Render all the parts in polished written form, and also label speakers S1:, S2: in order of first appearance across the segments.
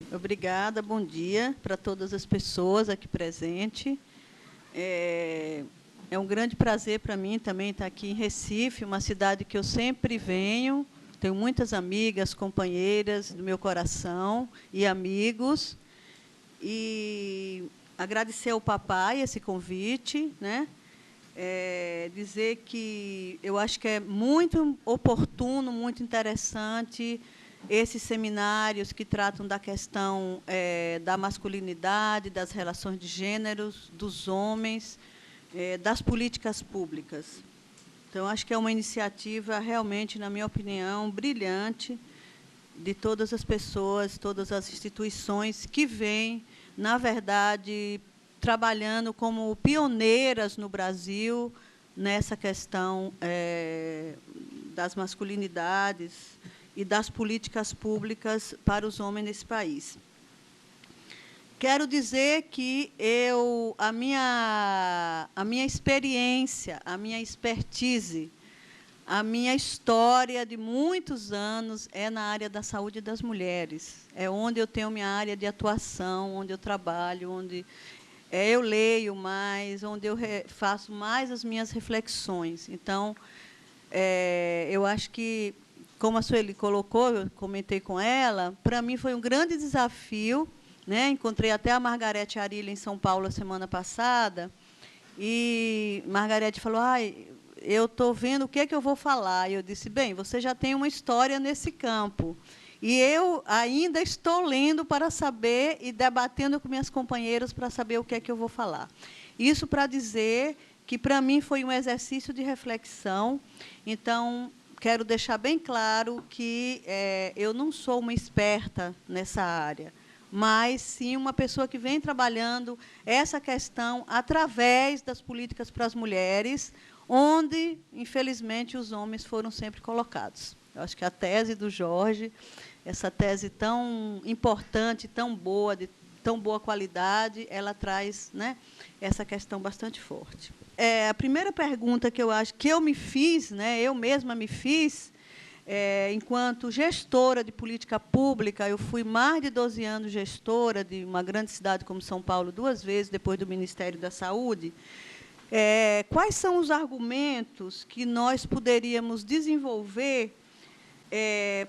S1: Obrigada, bom dia para todas as pessoas aqui presentes. É um grande prazer para mim também estar aqui em Recife, uma cidade que eu sempre venho. Tenho muitas amigas, companheiras do meu coração e amigos. E agradecer ao papai esse convite, né? Dizer que eu acho que é muito oportuno, muito interessante esses seminários que tratam da questão da masculinidade, das relações de gêneros, dos homens, das políticas públicas. Então, acho que é uma iniciativa realmente, na minha opinião, brilhante de todas as pessoas, todas as instituições que vêm, na verdade, trabalhando como pioneiras no Brasil nessa questão das masculinidades e das políticas públicas para os homens nesse país. Quero dizer que a minha experiência, a minha expertise, a minha história de muitos anos é na área da saúde das mulheres. É onde eu tenho minha área de atuação, onde eu trabalho, onde eu leio mais, onde eu faço mais as minhas reflexões. Então, eu acho que, como a Sueli colocou, eu comentei com ela, para mim foi um grande desafio, né? Encontrei até a Margarete Arilha em São Paulo a semana passada, e Margarete falou, eu estou vendo o que é que eu vou falar. E eu disse, bem, você já tem uma história nesse campo. E eu ainda estou lendo para saber e debatendo com minhas companheiras para saber o que é que eu vou falar. Isso para dizer que, para mim, foi um exercício de reflexão. Então, quero deixar bem claro que eu não sou uma experta nessa área, mas, sim, uma pessoa que vem trabalhando essa questão através das políticas para as mulheres, onde, infelizmente, os homens foram sempre colocados. Eu acho que a tese do Jorge, essa tese tão importante, tão boa, de tão boa qualidade, ela traz, né, essa questão bastante forte. A primeira pergunta que eu acho que eu me fiz, né, eu mesma me fiz, enquanto gestora de política pública, eu fui mais de 12 anos gestora de uma grande cidade como São Paulo, 2 vezes, depois do Ministério da Saúde. Quais são os argumentos que nós poderíamos desenvolver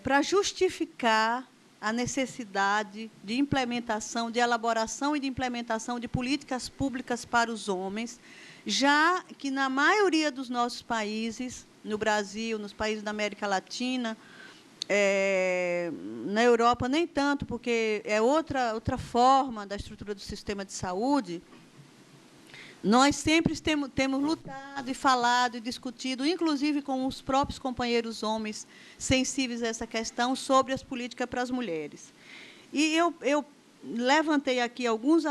S1: para justificar a necessidade de implementação, de elaboração e de implementação de políticas públicas para os homens, já que, na maioria dos nossos países, no Brasil, nos países da América Latina, na Europa nem tanto, porque é outra forma da estrutura do sistema de saúde, nós sempre temos lutado e falado e discutido, inclusive com os próprios companheiros homens sensíveis a essa questão, sobre as políticas para as mulheres. E eu levantei aqui alguns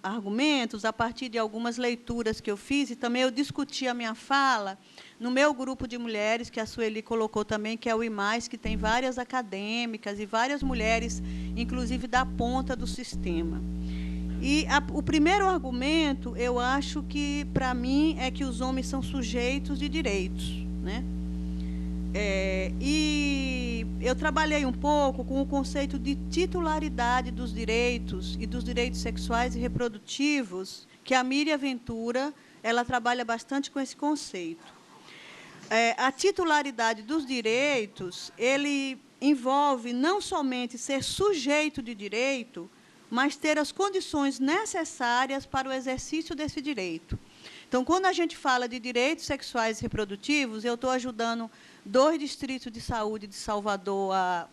S1: argumentos a partir de algumas leituras que eu fiz, e também eu discuti a minha fala no meu grupo de mulheres, que a Sueli colocou também, que é o IMAS, que tem várias acadêmicas e várias mulheres, inclusive da ponta do sistema. E o primeiro argumento, eu acho que, para mim, é que os homens são sujeitos de direitos, né? E eu trabalhei um pouco com o conceito de titularidade dos direitos e dos direitos sexuais e reprodutivos, que a Miriam Ventura ela trabalha bastante com esse conceito. A titularidade dos direitos, ele envolve não somente ser sujeito de direito, mas ter as condições necessárias para o exercício desse direito. Então, quando a gente fala de direitos sexuais e reprodutivos, eu estou ajudando 2 distritos de saúde de Salvador a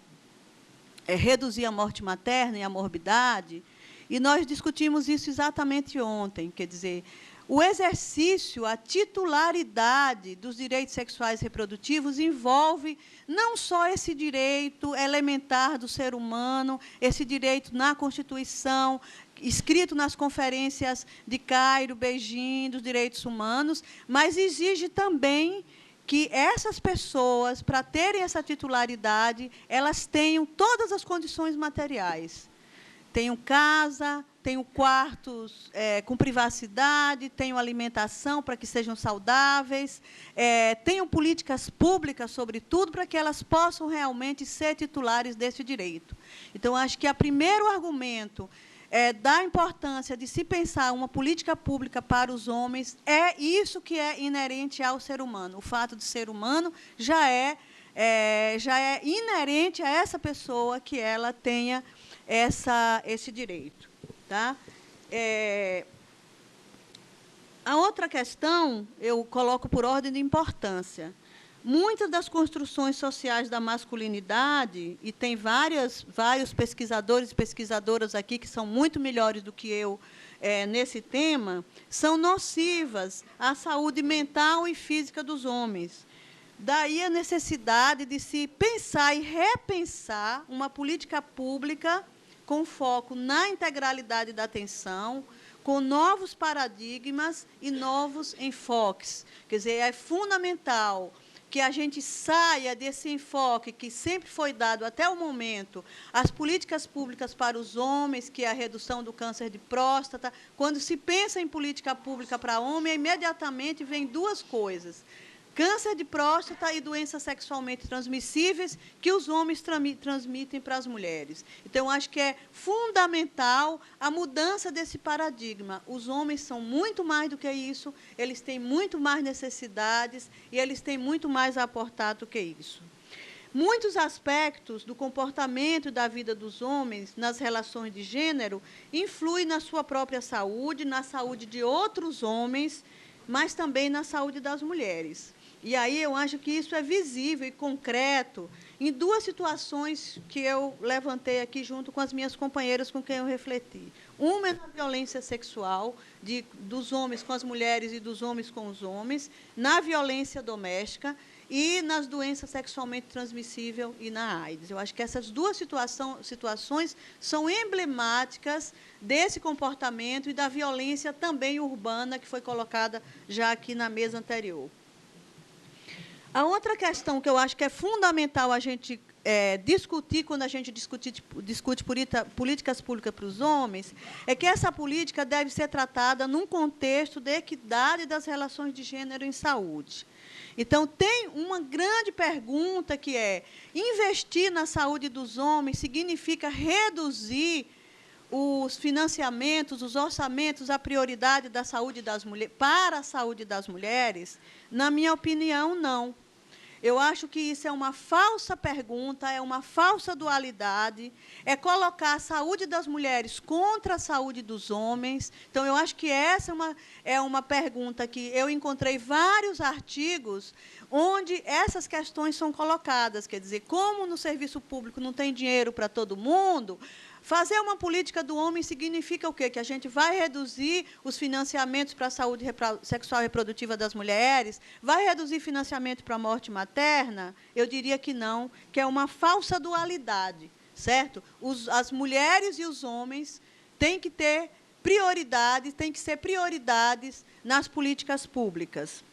S1: reduzir a morte materna e a morbidade, e nós discutimos isso exatamente ontem. Quer dizer, o exercício, a titularidade dos direitos sexuais e reprodutivos envolve não só esse direito elementar do ser humano, esse direito na Constituição, escrito nas conferências de Cairo, Beijing, dos direitos humanos, mas exige também que essas pessoas, para terem essa titularidade, elas tenham todas as condições materiais. tenham casa, tenham quartos com privacidade, tenham alimentação para que sejam saudáveis, tenham políticas públicas, sobretudo, para que elas possam realmente ser titulares desse direito. Então, acho que o primeiro argumento da importância de se pensar uma política pública para os homens é isso que é inerente ao ser humano. O fato de ser humano já é inerente a essa pessoa que ela tenha esse direito. Tá? A outra questão eu coloco por ordem de importância. Muitas das construções sociais da masculinidade, e tem vários pesquisadores e pesquisadoras aqui que são muito melhores do que eu nesse tema, são nocivas à saúde mental e física dos homens. Daí a necessidade de se pensar e repensar uma política pública com foco na integralidade da atenção, com novos paradigmas e novos enfoques. Quer dizer, é fundamental que a gente saia desse enfoque que sempre foi dado até o momento, as políticas públicas para os homens, que é a redução do câncer de próstata. Quando se pensa em política pública para homem, imediatamente vem duas coisas: câncer de próstata e doenças sexualmente transmissíveis que os homens transmitem para as mulheres. Então, acho que é fundamental a mudança desse paradigma. Os homens são muito mais do que isso, eles têm muito mais necessidades e eles têm muito mais a aportar do que isso. Muitos aspectos do comportamento e da vida dos homens nas relações de gênero influem na sua própria saúde, na saúde de outros homens, mas também na saúde das mulheres. E aí eu acho que isso é visível e concreto em duas situações que eu levantei aqui junto com as minhas companheiras com quem eu refleti. Uma é na violência sexual dos homens com as mulheres e dos homens com os homens, na violência doméstica e nas doenças sexualmente transmissíveis e na AIDS. Eu acho que essas duas situações são emblemáticas desse comportamento e da violência também urbana que foi colocada já aqui na mesa anterior. A outra questão que eu acho que é fundamental a gente discutir quando a gente discute políticas públicas para os homens é que essa política deve ser tratada num contexto de equidade das relações de gênero em saúde. Então, tem uma grande pergunta que é: investir na saúde dos homens significa reduzir os financiamentos, os orçamentos, a prioridade da saúde das mulheres para a saúde das mulheres? Na minha opinião, não. Eu acho que isso é uma falsa pergunta, é uma falsa dualidade, é colocar a saúde das mulheres contra a saúde dos homens. Então, eu acho que essa é uma pergunta que eu encontrei vários artigos onde essas questões são colocadas. Quer dizer, como no serviço público não tem dinheiro para todo mundo, fazer uma política do homem significa o quê? Que a gente vai reduzir os financiamentos para a saúde sexual e reprodutiva das mulheres? Vai reduzir financiamento para a morte materna? Eu diria que não, que é uma falsa dualidade, certo? As mulheres e os homens têm que ter prioridades, têm que ser prioridades nas políticas públicas.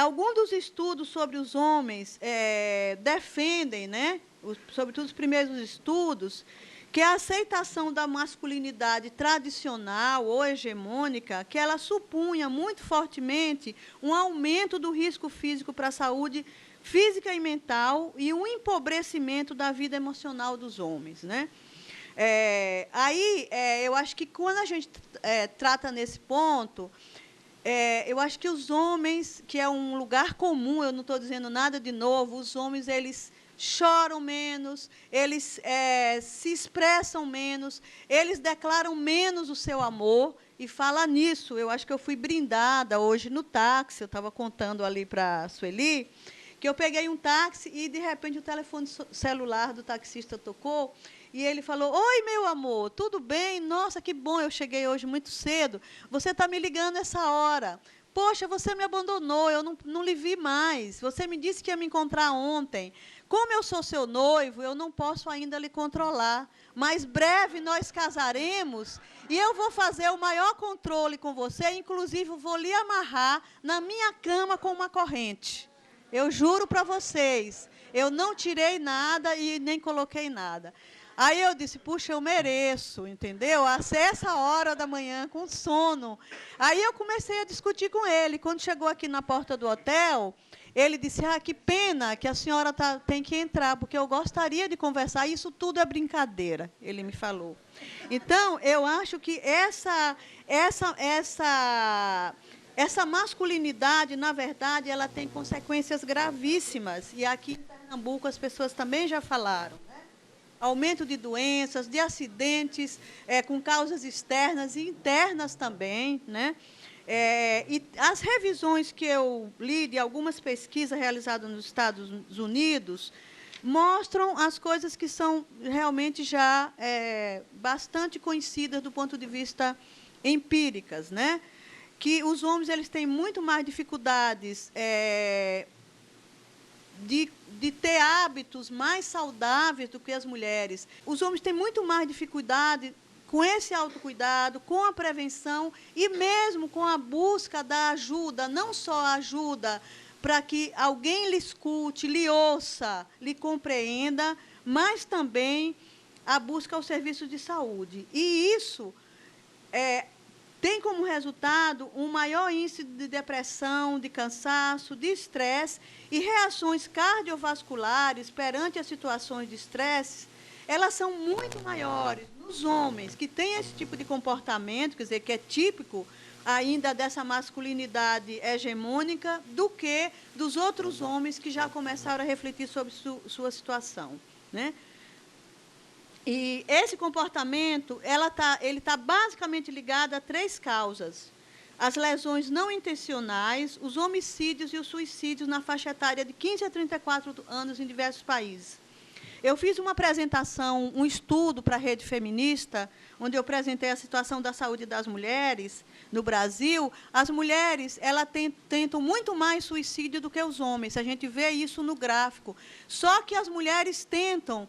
S1: Alguns dos estudos sobre os homens defendem, né, sobretudo os primeiros estudos, que a aceitação da masculinidade tradicional ou hegemônica, que ela supunha muito fortemente um aumento do risco físico para a saúde física e mental e um empobrecimento da vida emocional dos homens, né? Eu acho que quando a gente trata nesse ponto, eu acho que os homens, que é um lugar comum, eu não estou dizendo nada de novo, os homens, eles choram menos, eles se expressam menos, eles declaram menos o seu amor. E fala nisso, eu acho que eu fui brindada hoje no táxi, eu estava contando ali para a Sueli, que eu peguei um táxi e, de repente, o telefone celular do taxista tocou, e ele falou: oi, meu amor, tudo bem? Nossa, que bom, eu cheguei hoje muito cedo, você está me ligando essa hora. Poxa, você me abandonou, eu não lhe vi mais, você me disse que ia me encontrar ontem. Como eu sou seu noivo, eu não posso ainda lhe controlar, mas breve nós casaremos e eu vou fazer o maior controle com você, inclusive vou lhe amarrar na minha cama com uma corrente. Eu juro para vocês, eu não tirei nada e nem coloquei nada. Aí eu disse, puxa, eu mereço, entendeu? Até essa hora da manhã, com sono. Aí eu comecei a discutir com ele. Quando chegou aqui na porta do hotel, ele disse, que pena que a senhora tem que entrar, porque eu gostaria de conversar. Isso tudo é brincadeira, ele me falou. Então, eu acho que essa masculinidade, na verdade, ela tem consequências gravíssimas. E aqui em Pernambuco as pessoas também já falaram. Aumento de doenças, de acidentes com causas externas e internas também, né? E as revisões que eu li de algumas pesquisas realizadas nos Estados Unidos mostram as coisas que são realmente já bastante conhecidas do ponto de vista empíricas, né? Que os homens eles têm muito mais dificuldades de ter hábitos mais saudáveis do que as mulheres. Os homens têm muito mais dificuldade com esse autocuidado, com a prevenção e mesmo com a busca da ajuda, não só a ajuda para que alguém lhe escute, lhe ouça, lhe compreenda, mas também a busca ao serviço de saúde. E isso tem como resultado um maior índice de depressão, de cansaço, de estresse e reações cardiovasculares perante as situações de estresse, elas são muito maiores nos homens que têm esse tipo de comportamento, quer dizer, que é típico ainda dessa masculinidade hegemônica, do que dos outros homens que já começaram a refletir sobre sua situação, né? E esse comportamento, ele está basicamente ligado a 3 causas. As lesões não intencionais, os homicídios e os suicídios na faixa etária de 15 a 34 anos em diversos países. Eu fiz uma apresentação, um estudo para a Rede Feminista, onde eu apresentei a situação da saúde das mulheres no Brasil. As mulheres elas tentam muito mais suicídio do que os homens. A gente vê isso no gráfico. Só que as mulheres tentam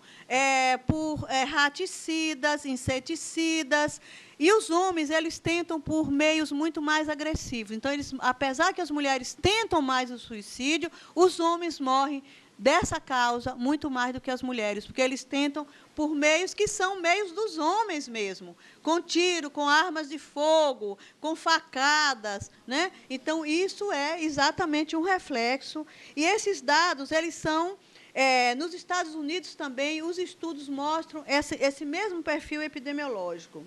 S1: por raticidas, inseticidas, e os homens eles tentam por meios muito mais agressivos. Então, apesar que as mulheres tentam mais o suicídio, os homens morrem dessa causa muito mais do que as mulheres, porque eles tentam por meios que são meios dos homens mesmo, com tiro, com armas de fogo, com facadas, né? Então, isso é exatamente um reflexo. E esses dados, eles são, nos Estados Unidos também, os estudos mostram esse mesmo perfil epidemiológico.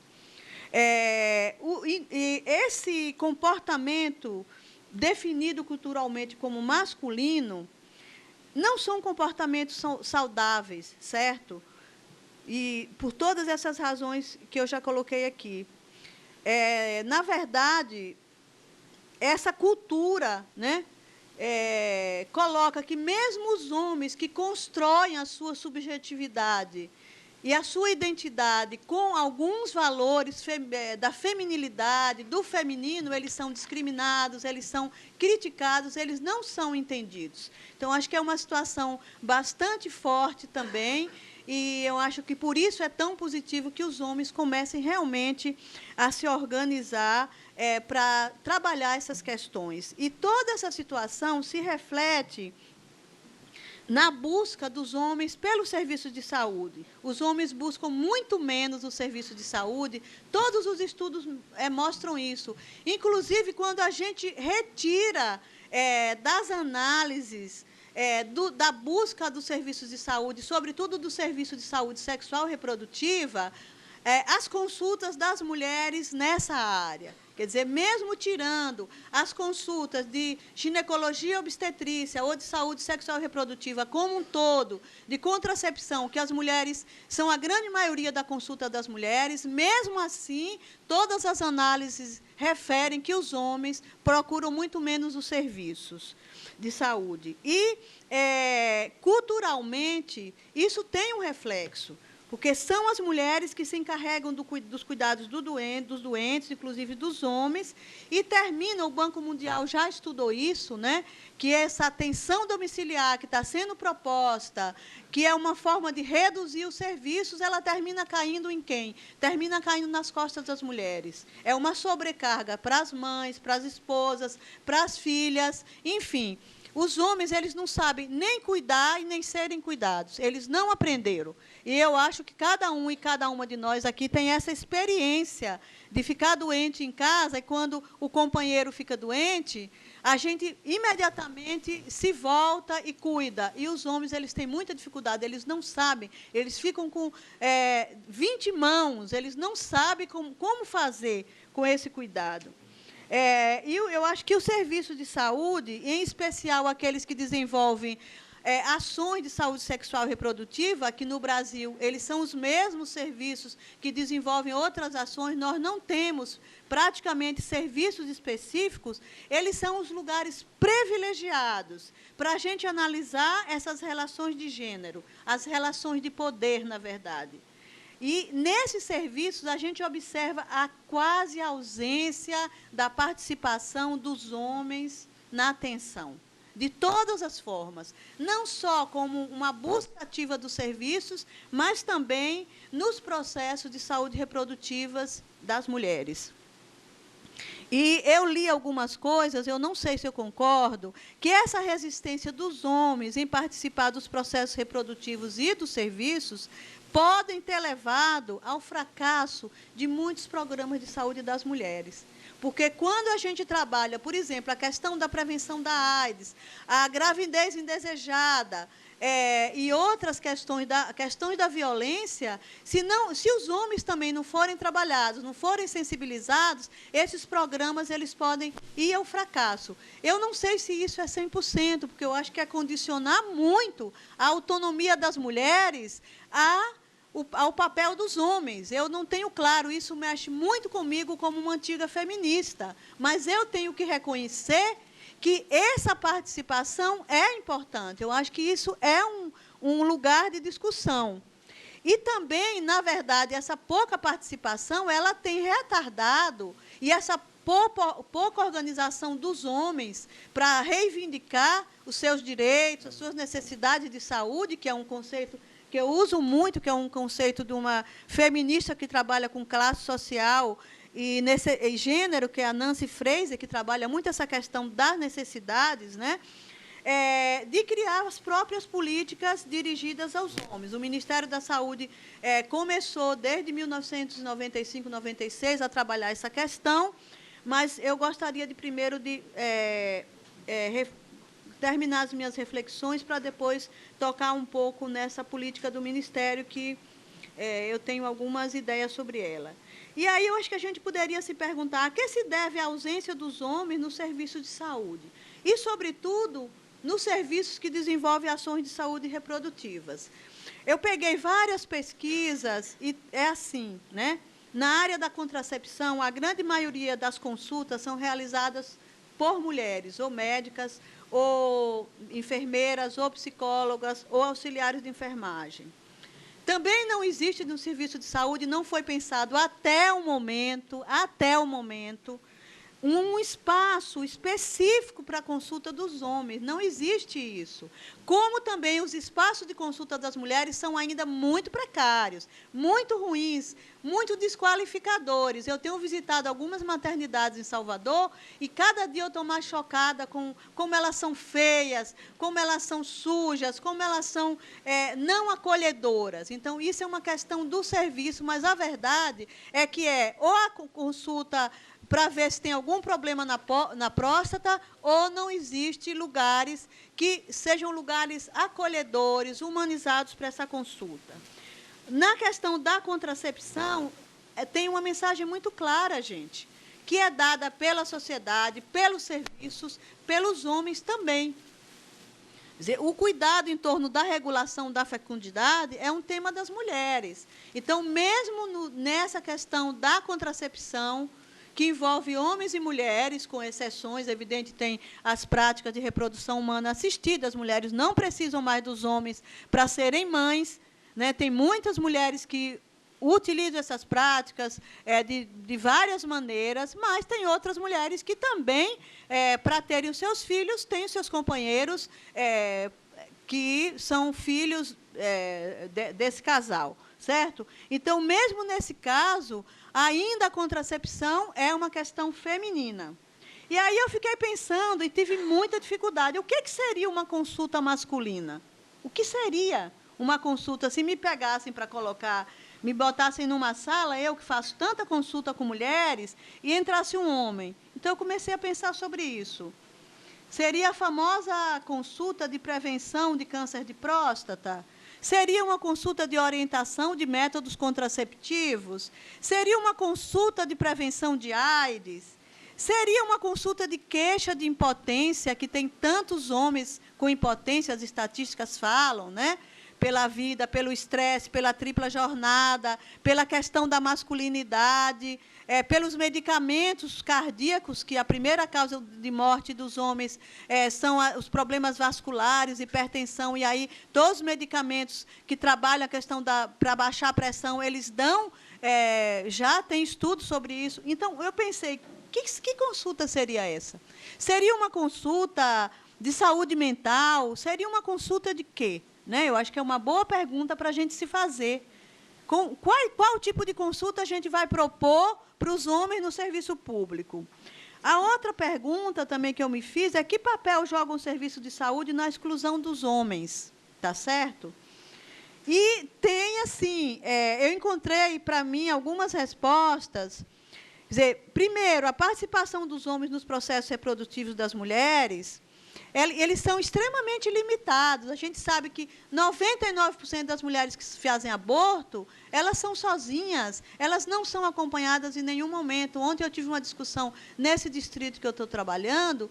S1: Esse comportamento definido culturalmente como masculino, não são comportamentos saudáveis, certo? E por todas essas razões que eu já coloquei aqui. Na verdade, essa cultura, né, coloca que mesmo os homens que constroem a sua subjetividade e a sua identidade com alguns valores da feminilidade, do feminino, eles são discriminados, eles são criticados, eles não são entendidos. Então, acho que é uma situação bastante forte também, e eu acho que por isso é tão positivo que os homens comecem realmente a se organizar para trabalhar essas questões. E toda essa situação se reflete na busca dos homens pelo serviço de saúde. Os homens buscam muito menos o serviço de saúde, todos os estudos mostram isso. Inclusive, quando a gente retira das análises da busca dos serviços de saúde, sobretudo do serviço de saúde sexual e reprodutiva, as consultas das mulheres nessa área. Quer dizer, mesmo tirando as consultas de ginecologia e obstetrícia ou de saúde sexual e reprodutiva como um todo, de contracepção, que as mulheres são a grande maioria da consulta das mulheres, mesmo assim, todas as análises referem que os homens procuram muito menos os serviços de saúde. E, culturalmente, isso tem um reflexo, porque são as mulheres que se encarregam dos cuidados dos doentes, inclusive dos homens, e termina, o Banco Mundial já estudou isso, né, que essa atenção domiciliar que está sendo proposta, que é uma forma de reduzir os serviços, ela termina caindo em quem? Termina caindo nas costas das mulheres. É uma sobrecarga para as mães, para as esposas, para as filhas, enfim. Os homens, eles não sabem nem cuidar e nem serem cuidados. Eles não aprenderam. E eu acho que cada um e cada uma de nós aqui tem essa experiência de ficar doente em casa, e quando o companheiro fica doente, a gente imediatamente se volta e cuida. E os homens, eles têm muita dificuldade, eles não sabem, eles ficam com 20 mãos, eles não sabem como fazer com esse cuidado. E eu acho que o serviço de saúde, em especial aqueles que desenvolvem ações de saúde sexual e reprodutiva, aqui no Brasil, eles são os mesmos serviços que desenvolvem outras ações, nós não temos praticamente serviços específicos, eles são os lugares privilegiados para a gente analisar essas relações de gênero, as relações de poder, na verdade. E, nesses serviços, a gente observa a quase ausência da participação dos homens na atenção, de todas as formas, não só como uma busca ativa dos serviços, mas também nos processos de saúde reprodutivas das mulheres. E eu li algumas coisas, eu não sei se eu concordo, que essa resistência dos homens em participar dos processos reprodutivos e dos serviços podem ter levado ao fracasso de muitos programas de saúde das mulheres. Porque quando a gente trabalha, por exemplo, a questão da prevenção da AIDS, a gravidez indesejada, e outras questões da violência, se os homens também não forem trabalhados, não forem sensibilizados, esses programas eles podem ir ao fracasso. Eu não sei se isso é 100%, porque eu acho que é condicionar muito a autonomia das mulheres ao papel dos homens. Eu não tenho claro, isso mexe muito comigo como uma antiga feminista, mas eu tenho que reconhecer que essa participação é importante. Eu acho que isso é um lugar de discussão. E também, na verdade, essa pouca participação, ela tem retardado, e essa pouca organização dos homens para reivindicar os seus direitos, as suas necessidades de saúde, que é um conceito que eu uso muito, que é um conceito de uma feminista que trabalha com classe social e gênero, que é a Nancy Fraser, que trabalha muito essa questão das necessidades, né? De criar as próprias políticas dirigidas aos homens. O Ministério da Saúde começou, desde 1995, 96, a trabalhar essa questão, mas eu gostaria de primeiro terminar as minhas reflexões para depois tocar um pouco nessa política do Ministério, que eu tenho algumas ideias sobre ela. E aí eu acho que a gente poderia se perguntar a que se deve a ausência dos homens no serviço de saúde e, sobretudo, nos serviços que desenvolvem ações de saúde reprodutivas. Eu peguei várias pesquisas e é assim, né? Na área da contracepção, a grande maioria das consultas são realizadas por mulheres, ou médicas, ou enfermeiras, ou psicólogas, ou auxiliares de enfermagem. Também não existe no serviço de saúde, não foi pensado até o momento, um espaço específico para a consulta dos homens. Não existe isso. Como também os espaços de consulta das mulheres são ainda muito precários, muito ruins, muito desqualificadores. Eu tenho visitado algumas maternidades em Salvador e cada dia eu estou mais chocada com como elas são feias, como elas são sujas, como elas são não acolhedoras. Então, isso é uma questão do serviço, mas a verdade é que ou a consulta para ver se tem algum problema na próstata, ou não existe lugares que sejam lugares acolhedores, humanizados para essa consulta. Na questão da contracepção, tem uma mensagem muito clara, gente, que é dada pela sociedade, pelos serviços, pelos homens também. Quer dizer, o cuidado em torno da regulação da fecundidade é um tema das mulheres. Então, mesmo nessa questão da contracepção, que envolve homens e mulheres, com exceções, evidente, tem as práticas de reprodução humana assistida, as mulheres não precisam mais dos homens para serem mães, né? Tem muitas mulheres que utilizam essas práticas de várias maneiras, mas tem outras mulheres que também, para terem os seus filhos, têm os seus companheiros que são filhos desse casal, certo? Então, mesmo nesse caso, ainda a contracepção é uma questão feminina. E aí eu fiquei pensando e tive muita dificuldade. O que seria uma consulta masculina? O que seria uma consulta se me pegassem para colocar, me botassem numa sala, eu que faço tanta consulta com mulheres, e entrasse um homem? Então, eu comecei a pensar sobre isso. Seria a famosa consulta de prevenção de câncer de próstata? Seria uma consulta de orientação de métodos contraceptivos? Seria uma consulta de prevenção de AIDS? Seria uma consulta de queixa de impotência, que tem tantos homens com impotência, as estatísticas falam, né? Pela vida, pelo estresse, pela tripla jornada, pela questão da masculinidade, pelos medicamentos cardíacos, que a primeira causa de morte dos homens são os problemas vasculares, hipertensão, e aí todos os medicamentos que trabalham a questão para baixar a pressão, eles dão, já tem estudos sobre isso. Então, eu pensei, que consulta seria essa? Seria uma consulta de saúde mental? Seria uma consulta de quê? Né? Eu acho que é uma boa pergunta para a gente se fazer. Qual tipo de consulta a gente vai propor para os homens no serviço público? A outra pergunta também que eu me fiz é que papel joga um serviço de saúde na exclusão dos homens, tá certo? E tem, assim, eu encontrei para mim algumas respostas. Quer dizer, primeiro, a participação dos homens nos processos reprodutivos das mulheres, eles são extremamente limitados. A gente sabe que 99% das mulheres que fazem aborto, elas são sozinhas, elas não são acompanhadas em nenhum momento. Ontem eu tive uma discussão nesse distrito que eu estou trabalhando,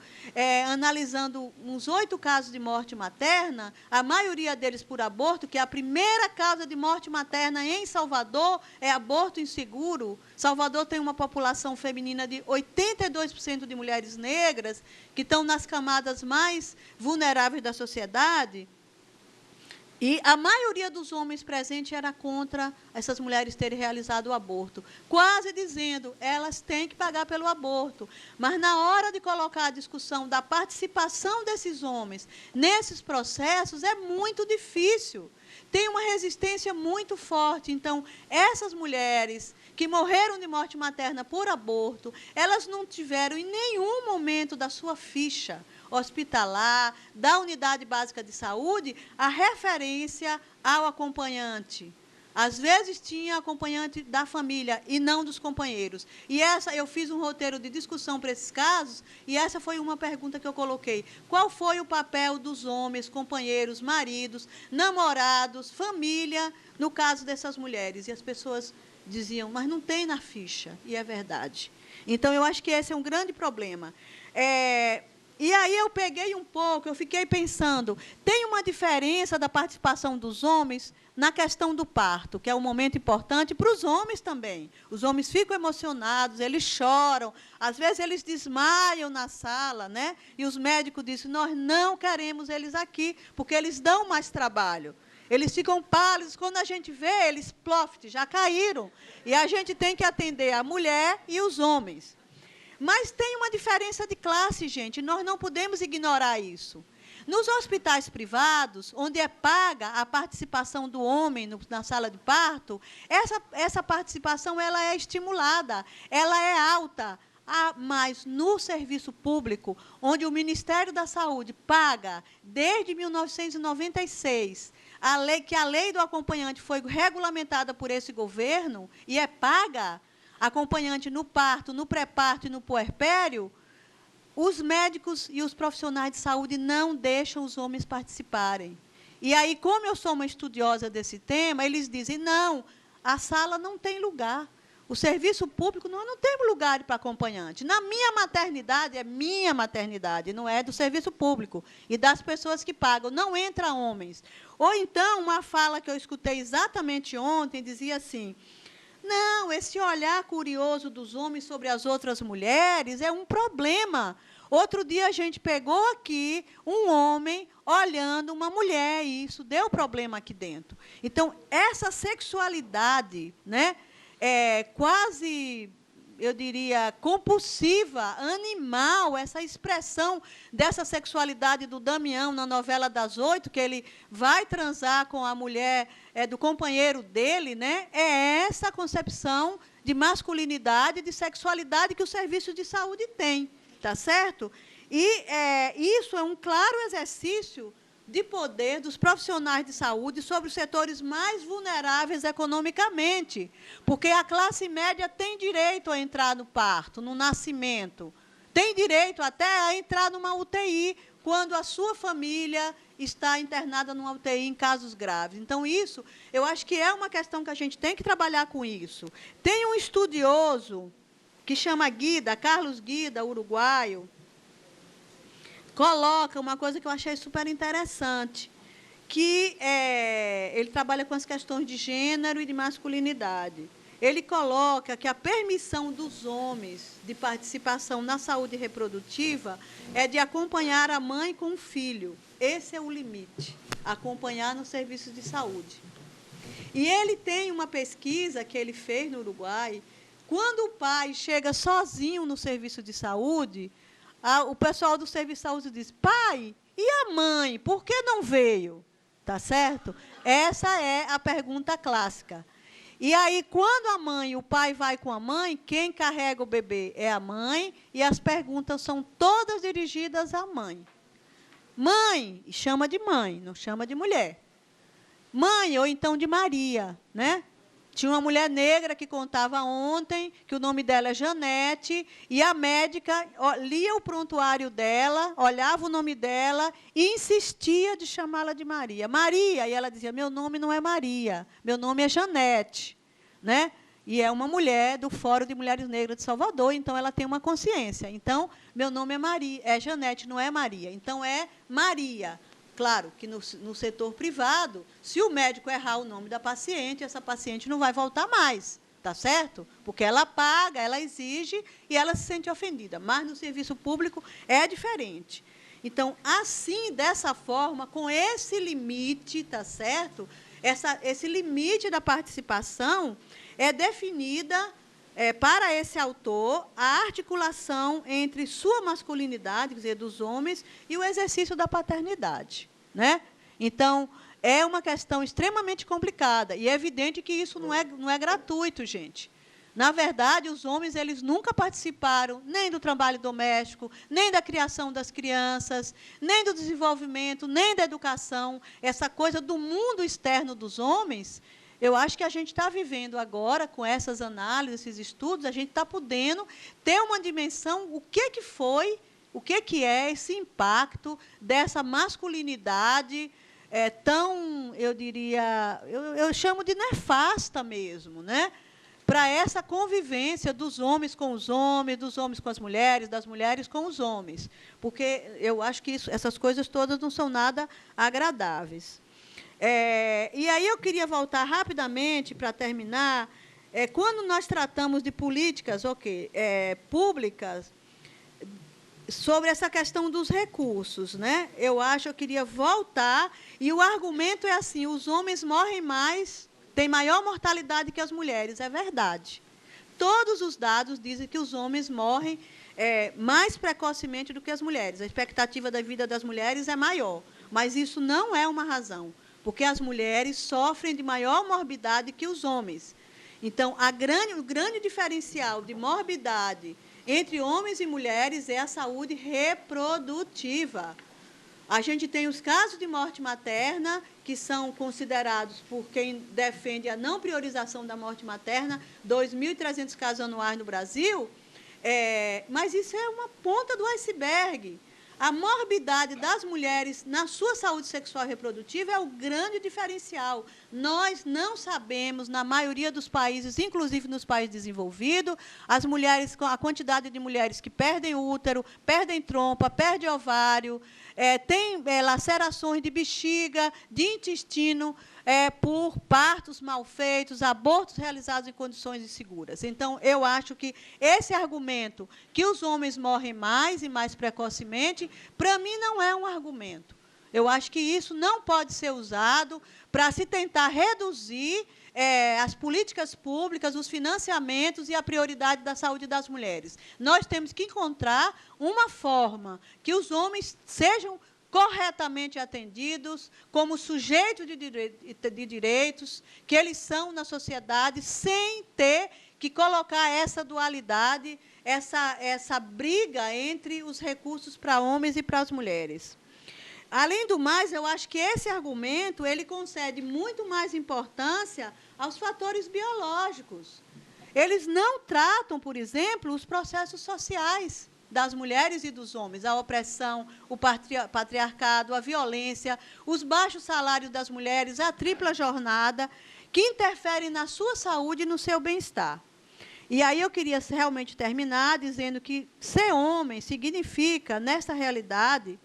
S1: analisando uns 8 casos de morte materna, a maioria deles por aborto, que a primeira causa de morte materna em Salvador é aborto inseguro. Salvador tem uma população feminina de 82% de mulheres negras, que estão nas camadas mais vulneráveis da sociedade, e a maioria dos homens presentes era contra essas mulheres terem realizado o aborto, quase dizendo, elas têm que pagar pelo aborto. Mas, na hora de colocar a discussão da participação desses homens nesses processos, é muito difícil. Tem uma resistência muito forte. Então, essas mulheres que morreram de morte materna por aborto, elas não tiveram em nenhum momento da sua ficha hospitalar, da unidade básica de saúde, a referência ao acompanhante. Às vezes tinha acompanhante da família e não dos companheiros. E eu fiz um roteiro de discussão para esses casos, e essa foi uma pergunta que eu coloquei. Qual foi o papel dos homens, companheiros, maridos, namorados, família, no caso dessas mulheres? E as pessoas diziam, mas não tem na ficha, e é verdade. Então, eu acho que esse é um grande problema. E aí eu peguei um pouco, eu fiquei pensando, tem uma diferença da participação dos homens na questão do parto, que é um momento importante para os homens também. Os homens ficam emocionados, eles choram, às vezes eles desmaiam na sala, né? E os médicos dizem, nós não queremos eles aqui, porque eles dão mais trabalho. Eles ficam pálidos, quando a gente vê, eles, ploft, já caíram. E a gente tem que atender a mulher e os homens. Mas tem uma diferença de classe, gente, nós não podemos ignorar isso. Nos hospitais privados, onde é paga a participação do homem na sala de parto, essa participação ela é estimulada, ela é alta. Mas no serviço público, onde o Ministério da Saúde paga, desde 1996, a lei do acompanhante foi regulamentada por esse governo e é paga, acompanhante no parto, no pré-parto e no puerpério, os médicos e os profissionais de saúde não deixam os homens participarem. E aí, como eu sou uma estudiosa desse tema, eles dizem, não, a sala não tem lugar. O serviço público, nós não temos lugar para acompanhante. Na minha maternidade, é minha maternidade, não é do serviço público. E das pessoas que pagam, não entra homens. Ou então, uma fala que eu escutei exatamente ontem, dizia assim, não, esse olhar curioso dos homens sobre as outras mulheres é um problema. Outro dia a gente pegou aqui um homem olhando uma mulher, e isso deu problema aqui dentro. Então, essa sexualidade, né, quase, eu diria, compulsiva, animal, essa expressão dessa sexualidade do Damião na novela das 8, que ele vai transar com a mulher do companheiro dele, né? É essa concepção de masculinidade, de sexualidade que o serviço de saúde tem. tá certo? E isso é um claro exercício de poder dos profissionais de saúde sobre os setores mais vulneráveis economicamente, porque a classe média tem direito a entrar no parto, no nascimento, tem direito até a entrar numa UTI quando a sua família está internada numa UTI em casos graves. Então, isso, eu acho que é uma questão que a gente tem que trabalhar com isso. Tem um estudioso que chama Guida, Carlos Guida, uruguaio, coloca uma coisa que eu achei super interessante, que ele trabalha com as questões de gênero e de masculinidade. Ele coloca que a permissão dos homens de participação na saúde reprodutiva é de acompanhar a mãe com o filho. Esse é o limite, acompanhar nos serviços de saúde. E ele tem uma pesquisa que ele fez no Uruguai. Quando o pai chega sozinho no serviço de saúde, o pessoal do serviço de saúde diz: pai, e a mãe, por que não veio? Tá certo? Essa é a pergunta clássica. E aí, quando a mãe e o pai vai com a mãe, quem carrega o bebê é a mãe, e as perguntas são todas dirigidas à mãe. Mãe, e chama de mãe, não chama de mulher. Mãe, ou então de Maria, né? Tinha uma mulher negra que contava ontem, que o nome dela é Janete, e a médica lia o prontuário dela, olhava o nome dela e insistia de chamá-la de Maria. Maria, e ela dizia: meu nome não é Maria, meu nome é Janete, né? E é uma mulher do Fórum de Mulheres Negras de Salvador, então ela tem uma consciência. Então, meu nome é Maria, é Janete, não é Maria. Então, é Maria. Claro que no setor privado, se o médico errar o nome da paciente, essa paciente não vai voltar mais, tá certo? Porque ela paga, ela exige e ela se sente ofendida. Mas no serviço público é diferente. Então, assim, dessa forma, com esse limite, tá certo? Esse limite da participação é definida para esse autor a articulação entre sua masculinidade, quer dizer, dos homens, e o exercício da paternidade, né? Então, é uma questão extremamente complicada, e é evidente que isso não é gratuito, gente. Na verdade, os homens eles nunca participaram nem do trabalho doméstico, nem da criação das crianças, nem do desenvolvimento, nem da educação. Essa coisa do mundo externo dos homens, eu acho que a gente está vivendo agora, com essas análises, esses estudos, a gente está podendo ter uma dimensão, o que foi, o que é esse impacto dessa masculinidade tão, eu diria, eu chamo de nefasta mesmo, né? Para essa convivência dos homens com os homens, dos homens com as mulheres, das mulheres com os homens. Porque eu acho que essas coisas todas não são nada agradáveis. E aí eu queria voltar rapidamente, para terminar, quando nós tratamos de políticas públicas, sobre essa questão dos recursos, né? Eu queria voltar, e o argumento é assim: os homens morrem mais, têm maior mortalidade que as mulheres. É verdade. Todos os dados dizem que os homens morrem mais precocemente do que as mulheres. A expectativa da vida das mulheres é maior, mas isso não é uma razão, porque as mulheres sofrem de maior morbidade que os homens. Então, o grande diferencial de morbidade entre homens e mulheres é a saúde reprodutiva. A gente tem os casos de morte materna, que são considerados, por quem defende a não priorização da morte materna, 2.300 casos anuais no Brasil, mas isso é uma ponta do iceberg. A morbidade das mulheres na sua saúde sexual e reprodutiva é o grande diferencial. Nós não sabemos, na maioria dos países, inclusive nos países desenvolvidos, a quantidade de mulheres que perdem útero, perdem trompa, perdem ovário, tem lacerações de bexiga, de intestino, por partos mal feitos, abortos realizados em condições inseguras. Então, eu acho que esse argumento que os homens morrem mais e mais precocemente, para mim, não é um argumento. Eu acho que isso não pode ser usado para se tentar reduzir as políticas públicas, os financiamentos e a prioridade da saúde das mulheres. Nós temos que encontrar uma forma que os homens sejam corretamente atendidos, como sujeitos de direitos que eles são na sociedade, sem ter que colocar essa dualidade, essa briga entre os recursos para homens e para as mulheres. Além do mais, eu acho que esse argumento ele concede muito mais importância aos fatores biológicos. Eles não tratam, por exemplo, os processos sociais das mulheres e dos homens, a opressão, o patriarcado, a violência, os baixos salários das mulheres, a tripla jornada, que interferem na sua saúde e no seu bem-estar. E aí eu queria realmente terminar dizendo que ser homem significa, nessa realidade,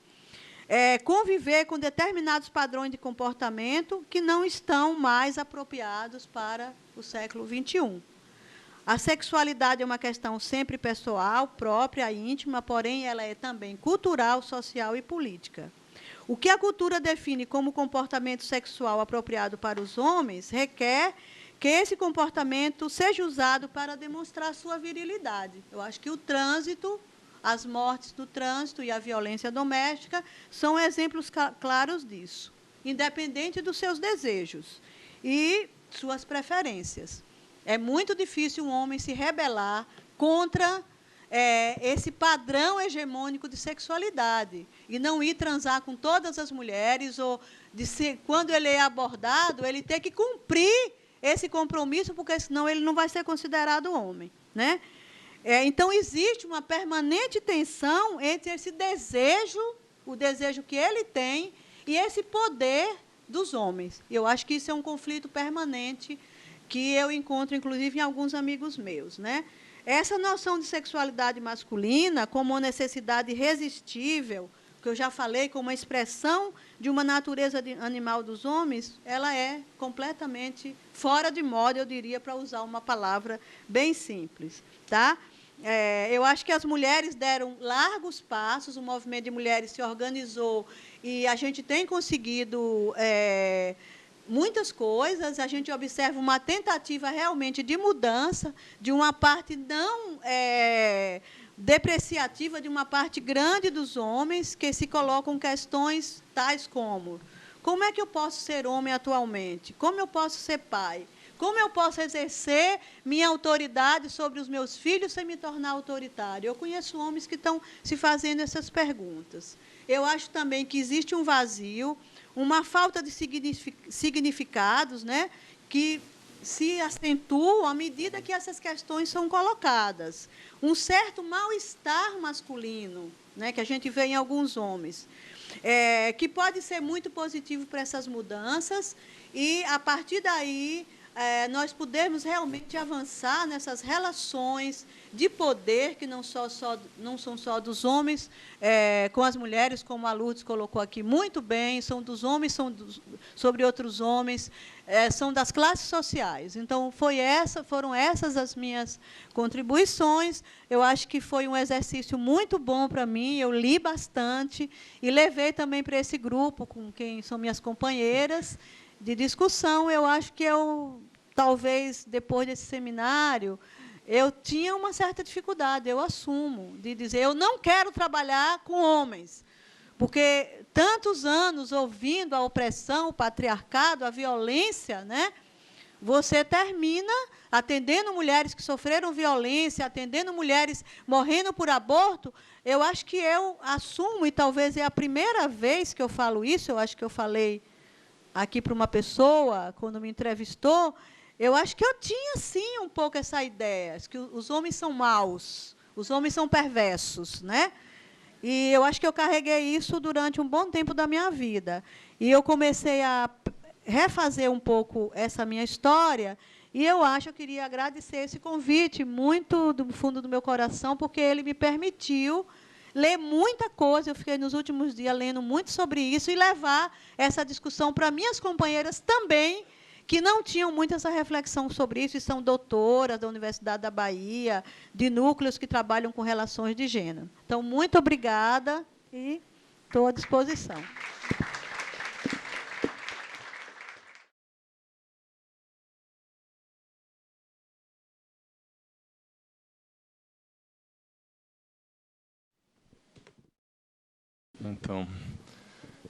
S1: conviver com determinados padrões de comportamento que não estão mais apropriados para o século XXI. A sexualidade é uma questão sempre pessoal, própria, íntima, porém ela é também cultural, social e política. O que a cultura define como comportamento sexual apropriado para os homens requer que esse comportamento seja usado para demonstrar sua virilidade. Eu acho que o trânsito, as mortes do trânsito e a violência doméstica são exemplos claros disso, independente dos seus desejos e suas preferências. É muito difícil um homem se rebelar contra esse padrão hegemônico de sexualidade e não ir transar com todas as mulheres, ou quando ele é abordado, ele ter que cumprir esse compromisso, porque senão ele não vai ser considerado homem, né? Então, existe uma permanente tensão entre esse desejo, o desejo que ele tem, e esse poder dos homens. Eu acho que isso é um conflito permanente que eu encontro, inclusive, em alguns amigos meus, né? Essa noção de sexualidade masculina como uma necessidade irresistível, que eu já falei, como uma expressão de uma natureza animal dos homens, ela é completamente fora de moda, eu diria, para usar uma palavra bem simples, tá? Eu acho que as mulheres deram largos passos, o movimento de mulheres se organizou e a gente tem conseguido muitas coisas. A gente observa uma tentativa realmente de mudança, de uma parte não depreciativa, de uma parte grande dos homens, que se colocam questões tais como é que eu posso ser homem atualmente? Como eu posso ser pai? Como eu posso exercer minha autoridade sobre os meus filhos sem me tornar autoritário? Eu conheço homens que estão se fazendo essas perguntas. Eu acho também que existe um vazio, uma falta de significados, né, que se acentuam à medida que essas questões são colocadas. Um certo mal-estar masculino, né, que a gente vê em alguns homens, que pode ser muito positivo para essas mudanças, e, a partir daí, nós podemos realmente avançar nessas relações de poder, que não são só dos homens com as mulheres, como a Lourdes colocou aqui muito bem, são dos homens, sobre outros homens, são das classes sociais. Então, foram essas as minhas contribuições. Eu acho que foi um exercício muito bom para mim, eu li bastante e levei também para esse grupo, com quem são minhas companheiras de discussão. Eu acho que talvez, depois desse seminário, eu tinha uma certa dificuldade, eu assumo, de dizer, eu não quero trabalhar com homens, porque tantos anos ouvindo a opressão, o patriarcado, a violência, né? Você termina atendendo mulheres que sofreram violência, atendendo mulheres morrendo por aborto. Eu acho que eu assumo, e talvez é a primeira vez que eu falo isso, eu acho que eu falei aqui para uma pessoa, quando me entrevistou, eu acho que eu tinha, sim, um pouco essa ideia, que os homens são maus, os homens são perversos, né? E eu acho que eu carreguei isso durante um bom tempo da minha vida. E eu comecei a refazer um pouco essa minha história, e eu queria agradecer esse convite, muito do fundo do meu coração, porque ele me permitiu ler muita coisa. Eu fiquei nos últimos dias lendo muito sobre isso e levar essa discussão para minhas companheiras também, que não tinham muito essa reflexão sobre isso, e são doutoras da Universidade da Bahia, de núcleos que trabalham com relações de gênero. Então, muito obrigada e estou à disposição.
S2: Então,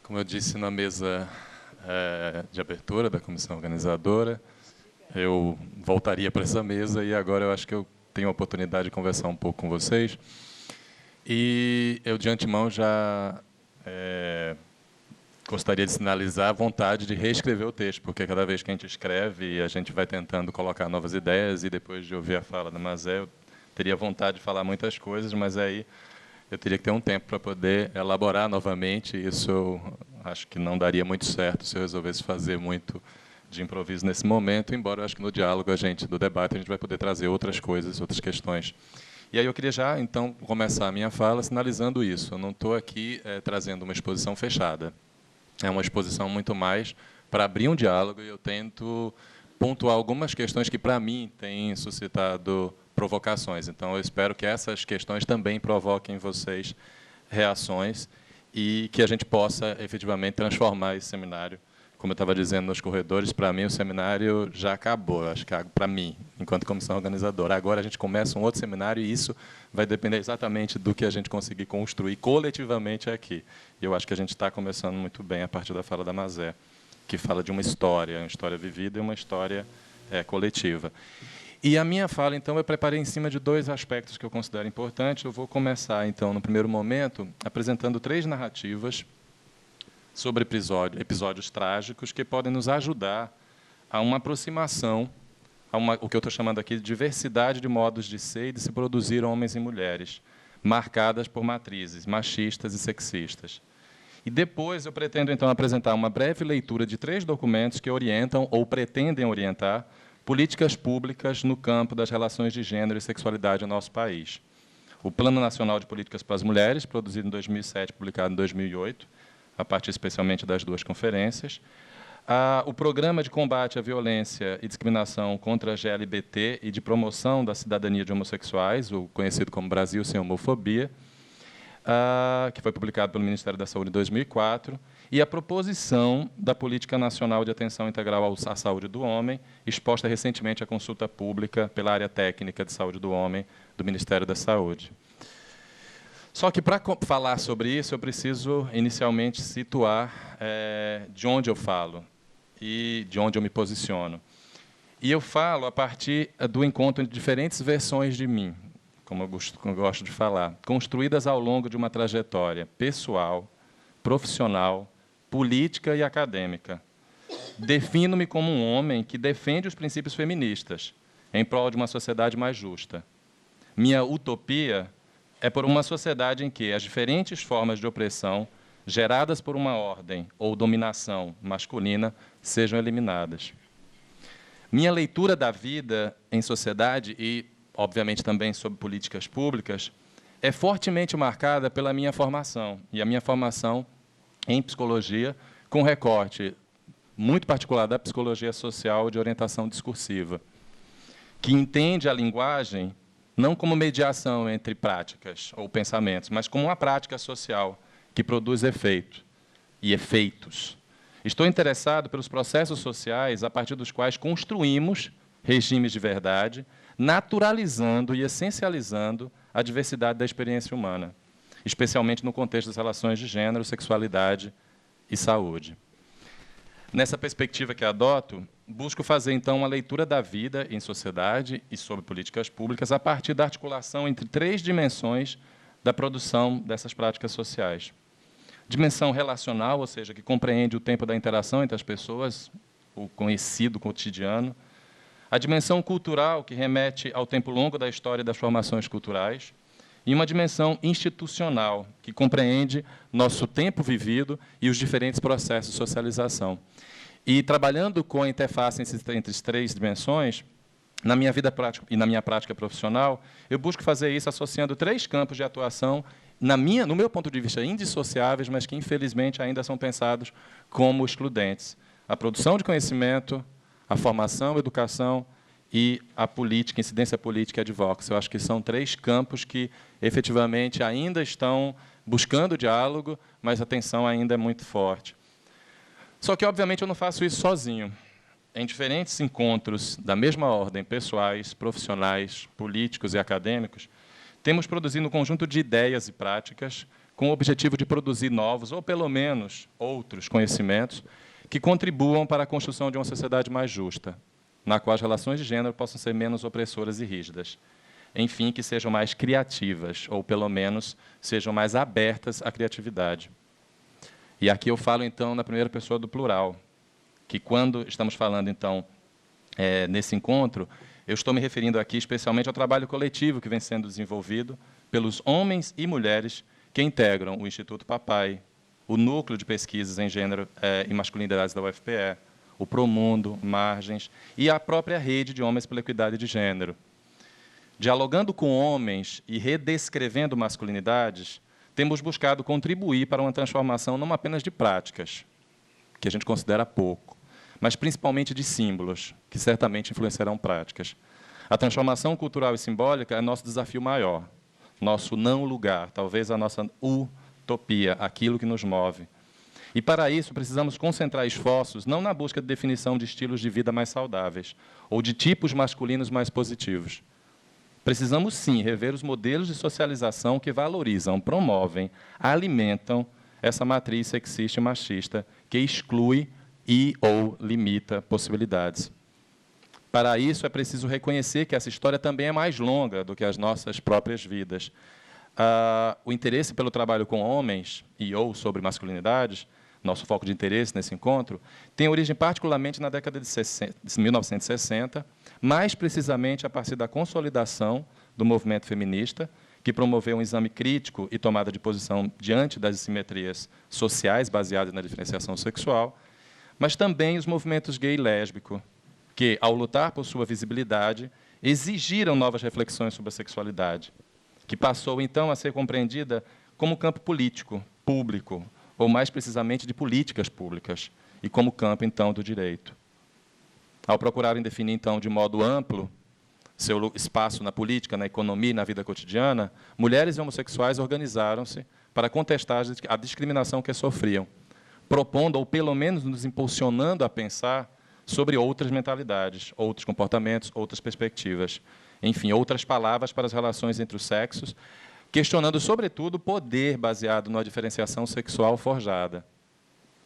S2: como eu disse na mesa de abertura da comissão organizadora, eu voltaria para essa mesa e agora eu acho que eu tenho a oportunidade de conversar um pouco com vocês. E eu, de antemão, já gostaria de sinalizar a vontade de reescrever o texto, porque cada vez que a gente escreve, a gente vai tentando colocar novas ideias, e depois de ouvir a fala da Mazé, eu teria vontade de falar muitas coisas, mas aí eu teria que ter um tempo para poder elaborar novamente. Isso eu acho que não daria muito certo se eu resolvesse fazer muito de improviso nesse momento, embora eu acho que no diálogo, do debate, a gente vai poder trazer outras coisas, outras questões. E aí eu queria já, então, começar a minha fala sinalizando isso. Eu não estou aqui trazendo uma exposição fechada. É uma exposição muito mais para abrir um diálogo, e eu tento pontuar algumas questões que, para mim, têm suscitado provocações. Então, eu espero que essas questões também provoquem em vocês reações e que a gente possa, efetivamente, transformar esse seminário. Como eu estava dizendo nos corredores, para mim o seminário já acabou, acho que para mim, enquanto comissão organizadora. Agora a gente começa um outro seminário e isso vai depender exatamente do que a gente conseguir construir coletivamente aqui. E eu acho que a gente está começando muito bem a partir da fala da Mazé, que fala de uma história vivida e uma história coletiva. E a minha fala, então, eu preparei em cima de dois aspectos que eu considero importantes. Eu vou começar, então, no primeiro momento, apresentando 3 narrativas sobre episódios trágicos que podem nos ajudar a uma aproximação, o que eu estou chamando aqui de diversidade de modos de ser e de se produzir homens e mulheres, marcadas por matrizes machistas e sexistas. E depois eu pretendo, então, apresentar uma breve leitura de 3 documentos que orientam ou pretendem orientar políticas públicas no campo das relações de gênero e sexualidade no nosso país. O Plano Nacional de Políticas para as Mulheres, produzido em 2007, publicado em 2008, a partir especialmente das 2 conferências. O Programa de Combate à Violência e Discriminação contra a GLBT e de Promoção da Cidadania de Homossexuais, o conhecido como Brasil Sem Homofobia, que foi publicado pelo Ministério da Saúde em 2004, e a Proposição da Política Nacional de Atenção Integral à Saúde do Homem, exposta recentemente à consulta pública pela área técnica de saúde do homem do Ministério da Saúde. Só que, para falar sobre isso, eu preciso, inicialmente, situar de onde eu falo e de onde eu me posiciono. E eu falo a partir do encontro de diferentes versões de mim, como eu gosto de falar, construídas ao longo de uma trajetória pessoal, profissional, política e acadêmica. Defino-me como um homem que defende os princípios feministas, em prol de uma sociedade mais justa. Minha utopia é por uma sociedade em que as diferentes formas de opressão geradas por uma ordem ou dominação masculina sejam eliminadas. Minha leitura da vida em sociedade e, obviamente, também sobre políticas públicas é fortemente marcada pela minha formação, e a minha formação em psicologia, com recorte muito particular da psicologia social de orientação discursiva, que entende a linguagem não como mediação entre práticas ou pensamentos, mas como uma prática social que produz efeito e efeitos. Estou interessado pelos processos sociais a partir dos quais construímos regimes de verdade, naturalizando e essencializando a diversidade da experiência humana, especialmente no contexto das relações de gênero, sexualidade e saúde. Nessa perspectiva que adoto, busco fazer, então, uma leitura da vida em sociedade e sobre políticas públicas a partir da articulação entre 3 dimensões da produção dessas práticas sociais. Dimensão relacional, ou seja, que compreende o tempo da interação entre as pessoas, o conhecido cotidiano. A dimensão cultural, que remete ao tempo longo da história das formações culturais. E uma dimensão institucional, que compreende nosso tempo vivido e os diferentes processos de socialização. E, trabalhando com a interface entre as 3 dimensões, na minha vida prática e na minha prática profissional, eu busco fazer isso associando 3 campos de atuação, no meu ponto de vista, indissociáveis, mas que, infelizmente, ainda são pensados como excludentes. A produção de conhecimento, a formação, a educação e a política, incidência política e advocacy. Eu acho que são 3 campos que, efetivamente, ainda estão buscando diálogo, mas a tensão ainda é muito forte. Só que, obviamente, eu não faço isso sozinho. Em diferentes encontros da mesma ordem, pessoais, profissionais, políticos e acadêmicos, temos produzido um conjunto de ideias e práticas com o objetivo de produzir novos, ou pelo menos outros conhecimentos, que contribuam para a construção de uma sociedade mais justa, na qual as relações de gênero possam ser menos opressoras e rígidas. Enfim, que sejam mais criativas, ou, pelo menos, sejam mais abertas à criatividade. E aqui eu falo, então, na primeira pessoa do plural, que quando estamos falando, então, nesse encontro, eu estou me referindo aqui especialmente ao trabalho coletivo que vem sendo desenvolvido pelos homens e mulheres que integram o Instituto Papai, o Núcleo de Pesquisas em Gênero e Masculinidades da UFPE, o Promundo, Margens e a própria Rede de Homens pela Equidade de Gênero. Dialogando com homens e redescrevendo masculinidades, temos buscado contribuir para uma transformação não apenas de práticas, que a gente considera pouco, mas principalmente de símbolos, que certamente influenciarão práticas. A transformação cultural e simbólica é nosso desafio maior, nosso não-lugar, talvez a nossa utopia, aquilo que nos move. E, para isso, precisamos concentrar esforços não na busca de definição de estilos de vida mais saudáveis ou de tipos masculinos mais positivos. Precisamos, sim, rever os modelos de socialização que valorizam, promovem, alimentam essa matriz sexista e machista que exclui e ou limita possibilidades. Para isso, é preciso reconhecer que essa história também é mais longa do que as nossas próprias vidas. O interesse pelo trabalho com homens e ou sobre masculinidades, nosso foco de interesse nesse encontro, tem origem particularmente na década de 1960, mais precisamente a partir da consolidação do movimento feminista, que promoveu um exame crítico e tomada de posição diante das assimetrias sociais baseadas na diferenciação sexual, mas também os movimentos gay e lésbico, que, ao lutar por sua visibilidade, exigiram novas reflexões sobre a sexualidade, que passou, então, a ser compreendida como campo político, público, ou, mais precisamente, de políticas públicas, e como campo, então, do direito. Ao procurarem definir, então, de modo amplo, seu espaço na política, na economia e na vida cotidiana, mulheres e homossexuais organizaram-se para contestar a discriminação que sofriam, propondo, ou pelo menos nos impulsionando a pensar sobre outras mentalidades, outros comportamentos, outras perspectivas. Enfim, outras palavras para as relações entre os sexos, questionando, sobretudo, o poder baseado na diferenciação sexual forjada.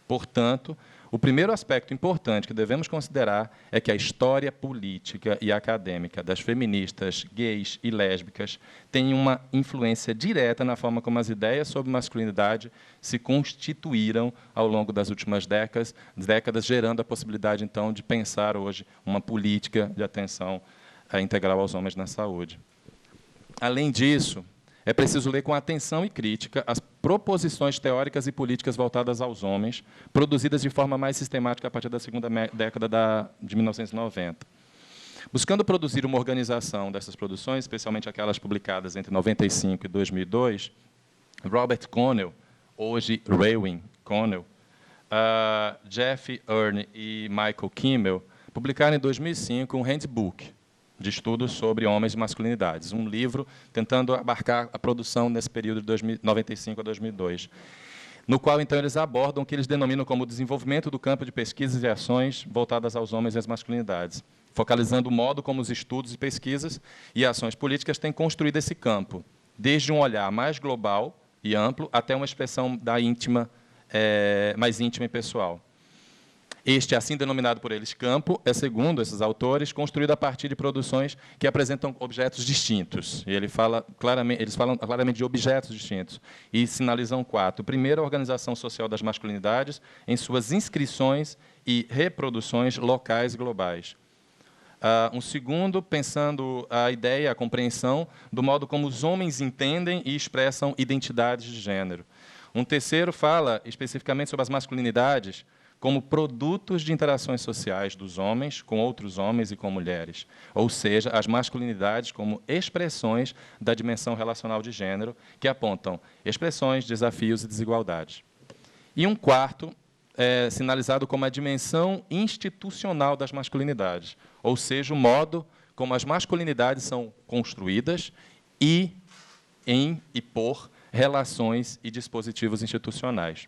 S2: Portanto, o primeiro aspecto importante que devemos considerar é que a história política e acadêmica das feministas, gays e lésbicas tem uma influência direta na forma como as ideias sobre masculinidade se constituíram ao longo das últimas décadas, gerando a possibilidade, então, de pensar hoje uma política de atenção integral aos homens na saúde. Além disso, é preciso ler com atenção e crítica as proposições teóricas e políticas voltadas aos homens, produzidas de forma mais sistemática a partir da segunda década de 1990. Buscando produzir uma organização dessas produções, especialmente aquelas publicadas entre 1995 e 2002, Robert Connell, hoje Raewyn Connell, Jeff Earne e Michael Kimmel publicaram em 2005 um handbook de estudos sobre homens e masculinidades, um livro tentando abarcar a produção nesse período de 1995 a 2002, no qual, então, eles abordam o que eles denominam como o desenvolvimento do campo de pesquisas e ações voltadas aos homens e às masculinidades, focalizando o modo como os estudos e pesquisas e ações políticas têm construído esse campo, desde um olhar mais global e amplo até uma expressão mais íntima e pessoal. Este, assim denominado por eles campo, é, segundo esses autores, construído a partir de produções que apresentam objetos distintos. E eles falam claramente de objetos distintos. E sinalizam 4. Primeiro, a organização social das masculinidades em suas inscrições e reproduções locais e globais. Um segundo, pensando a ideia, a compreensão do modo como os homens entendem e expressam identidades de gênero. Um terceiro fala especificamente sobre as masculinidades como produtos de interações sociais dos homens com outros homens e com mulheres, ou seja, as masculinidades como expressões da dimensão relacional de gênero, que apontam expressões, desafios e desigualdades. E um quarto, sinalizado como a dimensão institucional das masculinidades, ou seja, o modo como as masculinidades são construídas e por relações e dispositivos institucionais.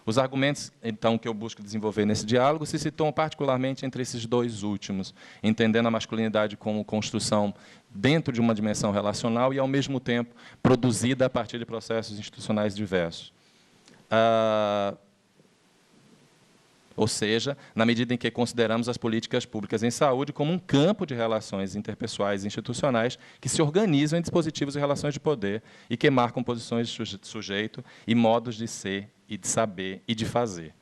S2: Os argumentos, então, que eu busco desenvolver nesse diálogo se situam particularmente entre esses dois últimos, entendendo a masculinidade como construção dentro de uma dimensão relacional e, ao mesmo tempo, produzida a partir de processos institucionais diversos. ou seja, na medida em que consideramos as políticas públicas em saúde como um campo de relações interpessoais e institucionais que se organizam em dispositivos e relações de poder e que marcam posições de sujeito e modos de ser e de saber e de fazer.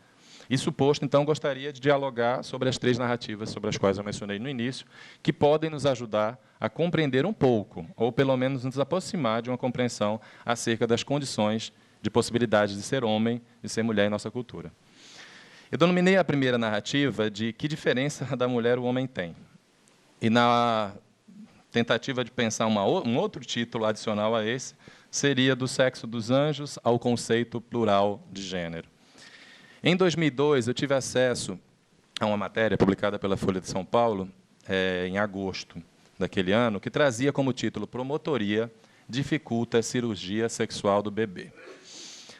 S2: Isso posto, então, gostaria de dialogar sobre as 3 narrativas sobre as quais eu mencionei no início, que podem nos ajudar a compreender um pouco, ou pelo menos nos aproximar de uma compreensão acerca das condições de possibilidades de ser homem e ser mulher em nossa cultura. Eu denominei a primeira narrativa de que diferença da mulher o homem tem. E, na tentativa de pensar um outro título adicional a esse, seria do sexo dos anjos ao conceito plural de gênero. Em 2002, eu tive acesso a uma matéria publicada pela Folha de São Paulo, em agosto daquele ano, que trazia como título Promotoria dificulta a cirurgia sexual do bebê.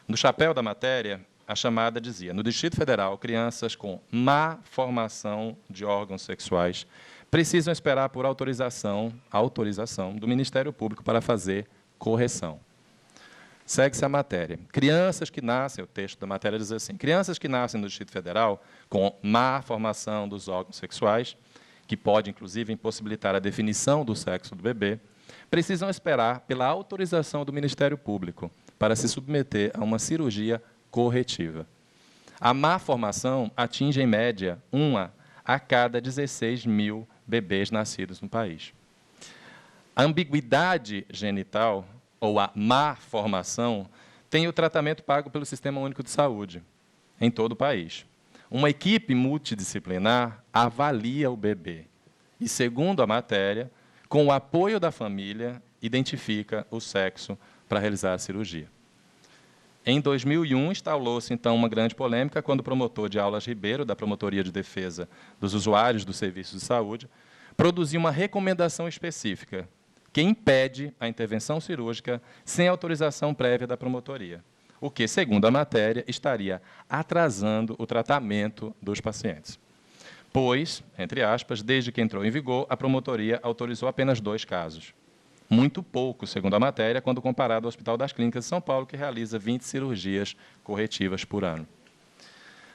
S2: No chapéu da matéria, a chamada dizia: no Distrito Federal, crianças com má formação de órgãos sexuais precisam esperar por autorização do Ministério Público para fazer correção. Segue-se a matéria. Crianças que nascem, o texto da matéria diz assim: crianças que nascem no Distrito Federal com má formação dos órgãos sexuais, que pode, inclusive, impossibilitar a definição do sexo do bebê, precisam esperar pela autorização do Ministério Público para se submeter a uma cirurgia corretiva. A má formação atinge, em média, 1 a cada 16 mil bebês nascidos no país. A ambiguidade genital, ou a má formação, tem o tratamento pago pelo Sistema Único de Saúde, em todo o país. Uma equipe multidisciplinar avalia o bebê e, segundo a matéria, com o apoio da família, identifica o sexo para realizar a cirurgia. Em 2001, instalou-se, então, uma grande polêmica quando o promotor de Aulas Ribeiro, da Promotoria de Defesa dos Usuários dos Serviços de Saúde, produziu uma recomendação específica que impede a intervenção cirúrgica sem autorização prévia da promotoria, o que, segundo a matéria, estaria atrasando o tratamento dos pacientes. Pois, entre aspas, desde que entrou em vigor, a promotoria autorizou apenas 2 casos. Muito pouco, segundo a matéria, quando comparado ao Hospital das Clínicas de São Paulo, que realiza 20 cirurgias corretivas por ano.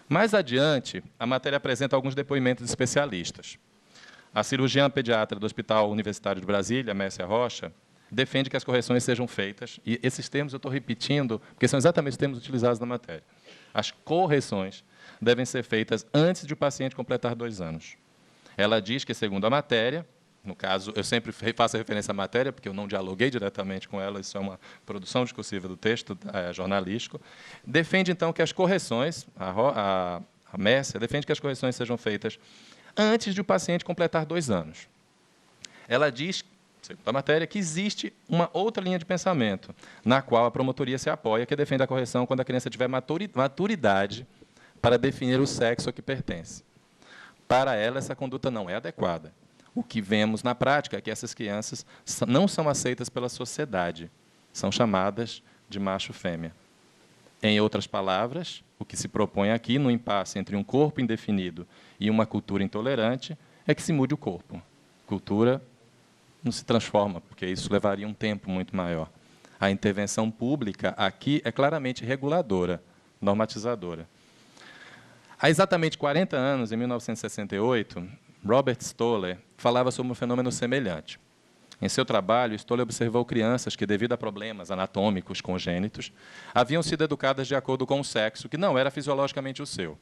S2: Mais adiante, a matéria apresenta alguns depoimentos de especialistas. A cirurgiã pediatra do Hospital Universitário de Brasília, Mércia Rocha, defende que as correções sejam feitas, e esses termos eu estou repetindo, porque são exatamente os termos utilizados na matéria. As correções devem ser feitas antes de o paciente completar 2 anos. Ela diz que, segundo a matéria, no caso, eu sempre faço referência à matéria, porque eu não dialoguei diretamente com ela, isso é uma produção discursiva do texto jornalístico, defende, então, que as correções, a Mércia defende que as correções sejam feitas antes de o paciente completar 2 anos. Ela diz, segundo a matéria, que existe uma outra linha de pensamento, na qual a promotoria se apoia, que defende a correção quando a criança tiver maturidade para definir o sexo a que pertence. Para ela, essa conduta não é adequada. O que vemos na prática é que essas crianças não são aceitas pela sociedade, são chamadas de macho-fêmea. Em outras palavras, o que se propõe aqui, no impasse entre um corpo indefinido e uma cultura intolerante, é que se mude o corpo. Cultura não se transforma, porque isso levaria um tempo muito maior. A intervenção pública aqui é claramente reguladora, normatizadora. Há exatamente 40 anos, em 1968, Robert Stoller falava sobre um fenômeno semelhante. Em seu trabalho, Stoller observou crianças que, devido a problemas anatômicos congênitos, haviam sido educadas de acordo com um sexo que não era fisiologicamente o seu.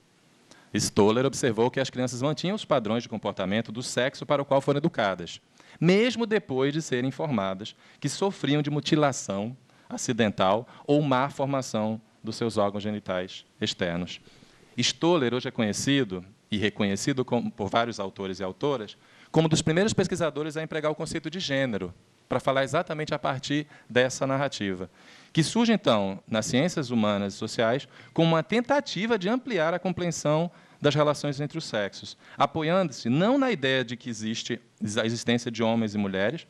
S2: Stoller observou que as crianças mantinham os padrões de comportamento do sexo para o qual foram educadas, mesmo depois de serem informadas que sofriam de mutilação acidental ou má formação dos seus órgãos genitais externos. Stoller hoje é conhecido e reconhecido por vários autores e autoras como um dos primeiros pesquisadores a empregar o conceito de gênero, para falar exatamente a partir dessa narrativa, que surge, então, nas ciências humanas e sociais, como uma tentativa de ampliar a compreensão das relações entre os sexos, apoiando-se não na ideia de que existe a existência de homens e mulheres,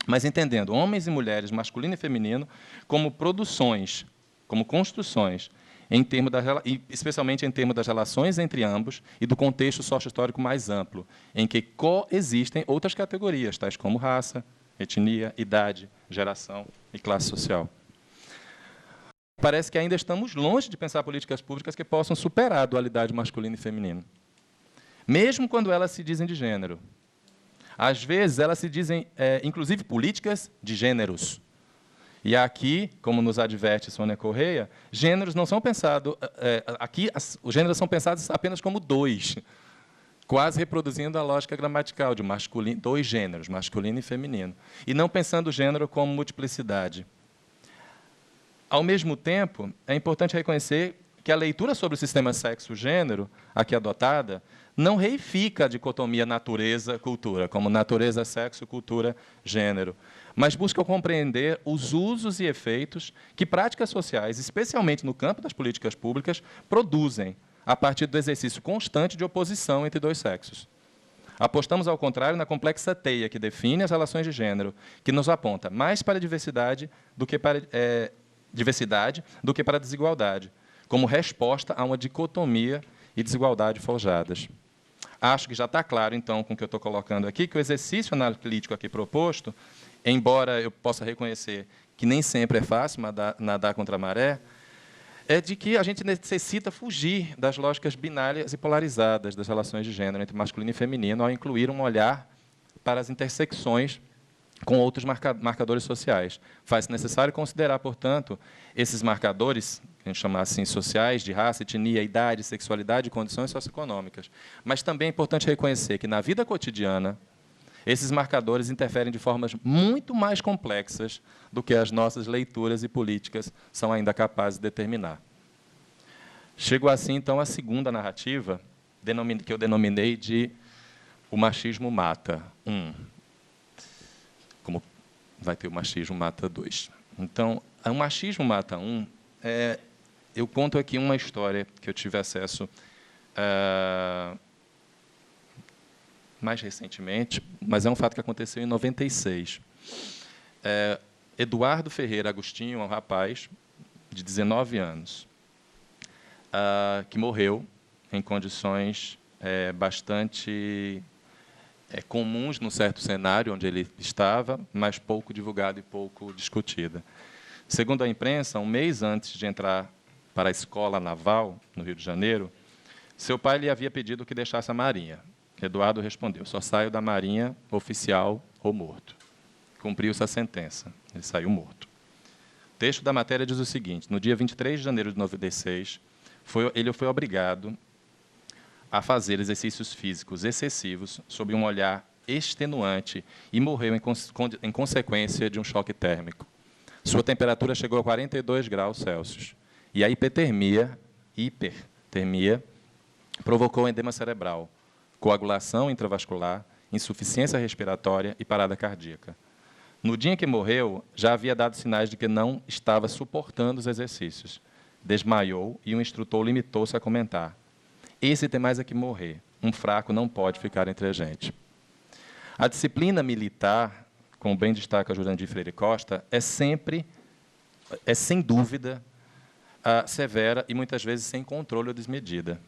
S2: mas entendendo homens e mulheres, masculino e feminino, como produções, como construções, especialmente em termos das relações entre ambos e do contexto sócio-histórico mais amplo, em que coexistem outras categorias, tais como raça, etnia, idade, geração e classe social. parece que ainda estamos longe de pensar políticas públicas que possam superar a dualidade masculino e feminino, mesmo quando elas se dizem de gênero. Às vezes, elas se dizem, inclusive, políticas de gêneros. E aqui, como nos adverte Sônia Correia, gêneros não são pensados... aqui, os gêneros são pensados apenas como dois, quase reproduzindo a lógica gramatical de masculino, dois gêneros, masculino e feminino, e não pensando o gênero como multiplicidade. Ao mesmo tempo, é importante reconhecer que a leitura sobre o sistema sexo-gênero, aqui adotada, não reifica a dicotomia natureza-cultura, como natureza, sexo, cultura, gênero, mas busca compreender os usos e efeitos que práticas sociais, especialmente no campo das políticas públicas, produzem a partir do exercício constante de oposição entre dois sexos. Apostamos, ao contrário, na complexa teia que define as relações de gênero, que nos aponta mais para a diversidade do que para a desigualdade, como resposta a uma dicotomia e desigualdade forjadas. Acho que já está claro, então, com o que eu estou colocando aqui, que o exercício analítico aqui proposto, embora eu possa reconhecer que nem sempre é fácil nadar contra a maré, é de que a gente necessita fugir das lógicas binárias e polarizadas das relações de gênero entre masculino e feminino, ao incluir um olhar para as intersecções com outros marcadores sociais. Faz-se necessário considerar, portanto, esses marcadores, que a gente chama assim, sociais, de raça, etnia, idade, sexualidade e condições socioeconômicas. Mas também é importante reconhecer que, na vida cotidiana, esses marcadores interferem de formas muito mais complexas do que as nossas leituras e políticas são ainda capazes de determinar. Chego assim, então, à segunda narrativa, que eu denominei de O Machismo Mata 1. Como vai ter o Machismo Mata 2. Então, o Machismo Mata 1, eu conto aqui uma história que eu tive acesso mais recentemente, mas é um fato que aconteceu em 96. Eduardo Ferreira Agostinho, um rapaz de 19 anos, que morreu em condições bastante comuns num certo cenário onde ele estava, mas pouco divulgada e pouco discutida. Segundo a imprensa, um mês antes de entrar para a escola naval, no Rio de Janeiro, seu pai lhe havia pedido que deixasse a Marinha. Eduardo respondeu: só saio da Marinha oficial ou morto. Cumpriu-se a sentença, ele saiu morto. O texto da matéria diz o seguinte: no dia 23 de janeiro de 96, ele foi obrigado a fazer exercícios físicos excessivos sob um olhar extenuante e morreu em consequência de um choque térmico. Sua temperatura chegou a 42 graus Celsius. E a hipertermia provocou edema cerebral, coagulação intravascular, insuficiência respiratória e parada cardíaca. No dia em que morreu, já havia dado sinais de que não estava suportando os exercícios. Desmaiou e o instrutor limitou-se a comentar: esse tem mais é que morrer. Um fraco não pode ficar entre a gente. A disciplina militar, como bem destaca Jurandir Freire Costa, é sem dúvida, severa e, muitas vezes, sem controle ou desmedida.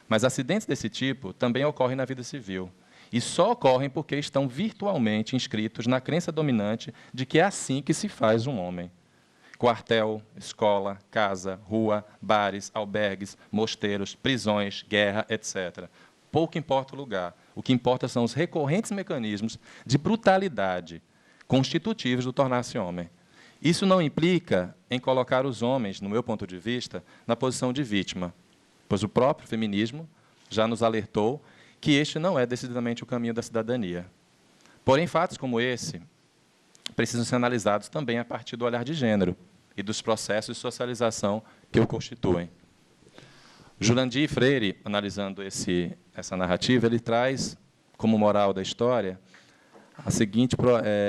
S2: Mas acidentes desse tipo também ocorrem na vida civil. E só ocorrem porque estão virtualmente inscritos na crença dominante de que é assim que se faz um homem. Quartel, escola, casa, rua, bares, albergues, mosteiros, prisões, guerra, etc. Pouco importa o lugar. O que importa são os recorrentes mecanismos de brutalidade constitutivos do tornar-se homem. Isso não implica em colocar os homens, no meu ponto de vista, na posição de vítima, pois o próprio feminismo já nos alertou que este não é decididamente o caminho da cidadania. Porém, fatos como esse precisam ser analisados também a partir do olhar de gênero e dos processos de socialização que o constituem. Jurandir Freire, analisando essa narrativa, ele traz, como moral da história, a seguinte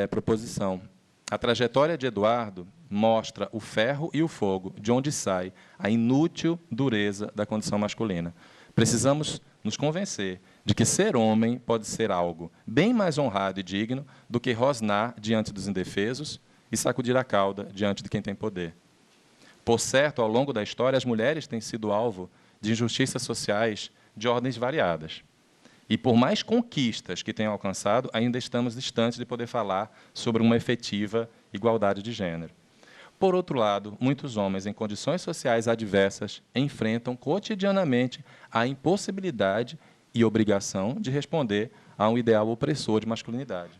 S2: proposição: a trajetória de Eduardo mostra o ferro e o fogo, de onde sai a inútil dureza da condição masculina. Precisamos nos convencer de que ser homem pode ser algo bem mais honrado e digno do que rosnar diante dos indefesos e sacudir a cauda diante de quem tem poder. Por certo, ao longo da história, as mulheres têm sido alvo de injustiças sociais de ordens variadas. E, por mais conquistas que tenham alcançado, ainda estamos distantes de poder falar sobre uma efetiva igualdade de gênero. por outro lado, muitos homens em condições sociais adversas enfrentam cotidianamente a impossibilidade e obrigação de responder a um ideal opressor de masculinidade.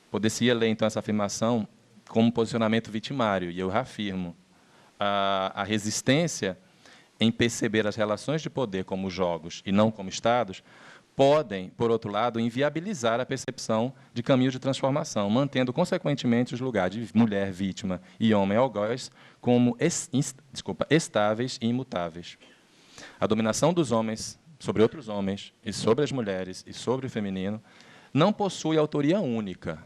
S2: Poder-se ler, então, essa afirmação como posicionamento vitimário, e eu reafirmo, a resistência em perceber as relações de poder como jogos e não como estados, podem, por outro lado, inviabilizar a percepção de caminhos de transformação, mantendo, consequentemente, os lugares de mulher vítima e homem algoz como estáveis e imutáveis. A dominação dos homens sobre outros homens, e sobre as mulheres, e sobre o feminino, não possui autoria única,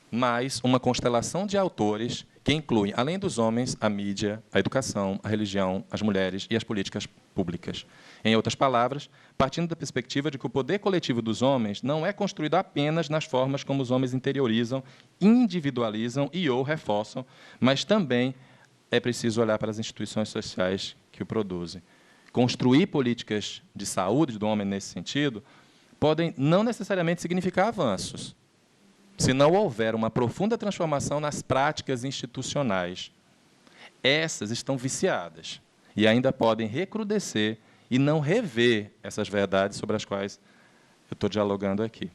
S2: mas uma constelação de autores que incluem, além dos homens, a mídia, a educação, a religião, as mulheres e as políticas públicas. Em outras palavras, partindo da perspectiva de que o poder coletivo dos homens não é construído apenas nas formas como os homens interiorizam, individualizam e ou reforçam, mas também é preciso olhar para as instituições sociais que o produzem. Construir políticas de saúde do homem nesse sentido podem não necessariamente significar avanços, se não houver uma profunda transformação nas práticas institucionais. Essas estão viciadas e ainda podem recrudescer e não rever essas verdades sobre as quais eu estou dialogando aqui.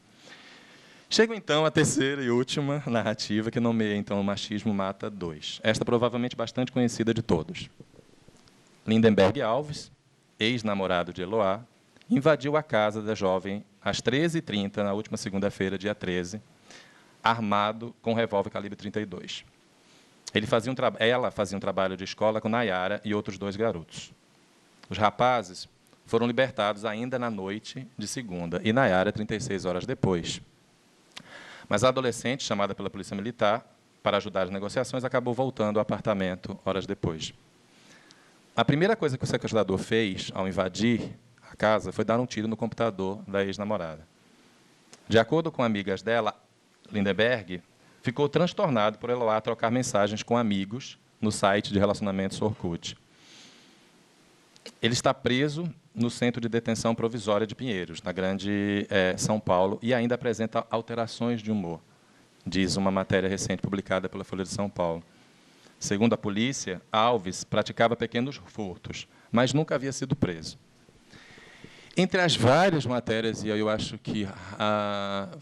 S2: Chego, então, à terceira e última narrativa, que nomeia, então, o Machismo Mata 2. Esta provavelmente bastante conhecida de todos. Lindenberg Alves, ex-namorado de Eloá, invadiu a casa da jovem às 13h30, na última segunda-feira, dia 13, armado com um revólver calibre 32. Ela fazia um trabalho de escola com Nayara e outros 2 garotos. Os rapazes foram libertados ainda na noite de segunda, e Nayara 36 horas depois. Mas a adolescente, chamada pela polícia militar para ajudar as negociações, acabou voltando ao apartamento horas depois. A primeira coisa que o sequestrador fez ao invadir a casa foi dar um tiro no computador da ex-namorada. De acordo com amigas dela, Lindenberg ficou transtornado por Eloá trocar mensagens com amigos no site de relacionamentos Orkut. Ele está preso no Centro de Detenção Provisória de Pinheiros, na Grande São Paulo, e ainda apresenta alterações de humor, diz uma matéria recente publicada pela Folha de São Paulo. Segundo a polícia, Alves praticava pequenos furtos, mas nunca havia sido preso. Entre as várias matérias, e eu acho que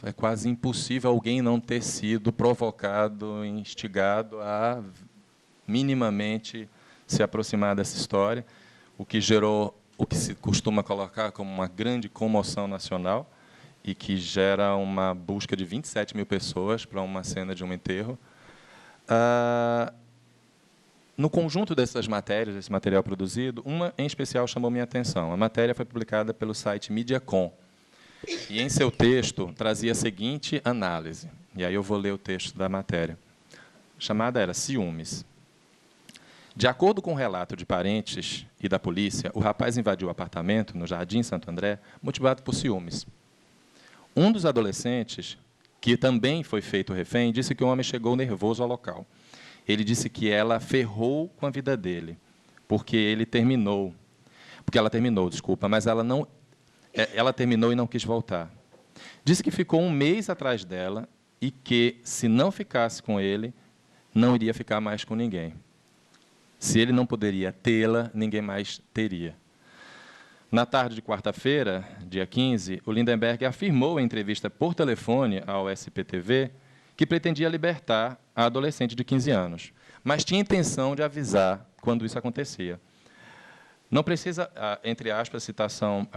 S2: é quase impossível alguém não ter sido provocado, instigado a minimamente se aproximar dessa história, o que gerou o que se costuma colocar como uma grande comoção nacional e que gera uma busca de 27 mil pessoas para uma cena de um enterro. No conjunto dessas matérias, esse material produzido, uma em especial chamou minha atenção. A matéria foi publicada pelo site Mediacom, e em seu texto trazia a seguinte análise, e aí eu vou ler o texto da matéria. A chamada era Ciúmes. De acordo com o relato de parentes e da polícia, o rapaz invadiu o apartamento no Jardim Santo André motivado por ciúmes. Um dos adolescentes, que também foi feito refém, disse que o homem chegou nervoso ao local. Ele disse que ela ferrou com a vida dele, porque ela terminou, mas ela terminou e não quis voltar. Disse que ficou um mês atrás dela e que, se não ficasse com ele, não iria ficar mais com ninguém. Se ele não poderia tê-la, ninguém mais teria. Na tarde de quarta-feira, dia 15, o Lindenberg afirmou em entrevista por telefone ao SPTV que pretendia libertar a adolescente de 15 anos, mas tinha intenção de avisar quando isso acontecia. Não precisa, entre aspas, citação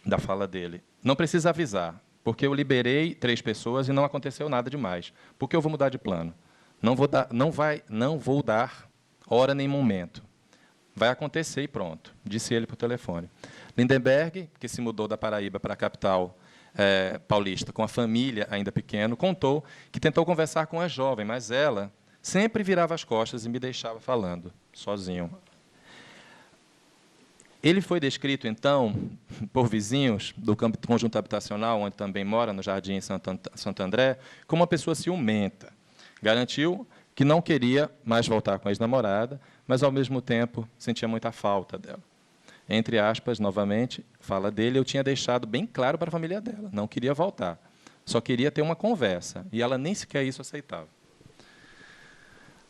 S2: da fala dele, não precisa avisar, porque eu liberei 3 pessoas e não aconteceu nada demais. Por que eu vou mudar de plano? Não vou dar hora nem momento. Vai acontecer e pronto, disse ele por telefone. Lindenberg, que se mudou da Paraíba para a capital paulista com a família ainda pequena, contou que tentou conversar com a jovem, mas ela sempre virava as costas e me deixava falando, sozinho. Ele foi descrito, então, por vizinhos do conjunto habitacional, onde também mora, no Jardim Santo André, como uma pessoa ciumenta. Garantiu que não queria mais voltar com a ex-namorada, mas, ao mesmo tempo, sentia muita falta dela. Entre aspas, novamente, fala dele, eu tinha deixado bem claro para a família dela, não queria voltar, só queria ter uma conversa, e ela nem sequer isso aceitava.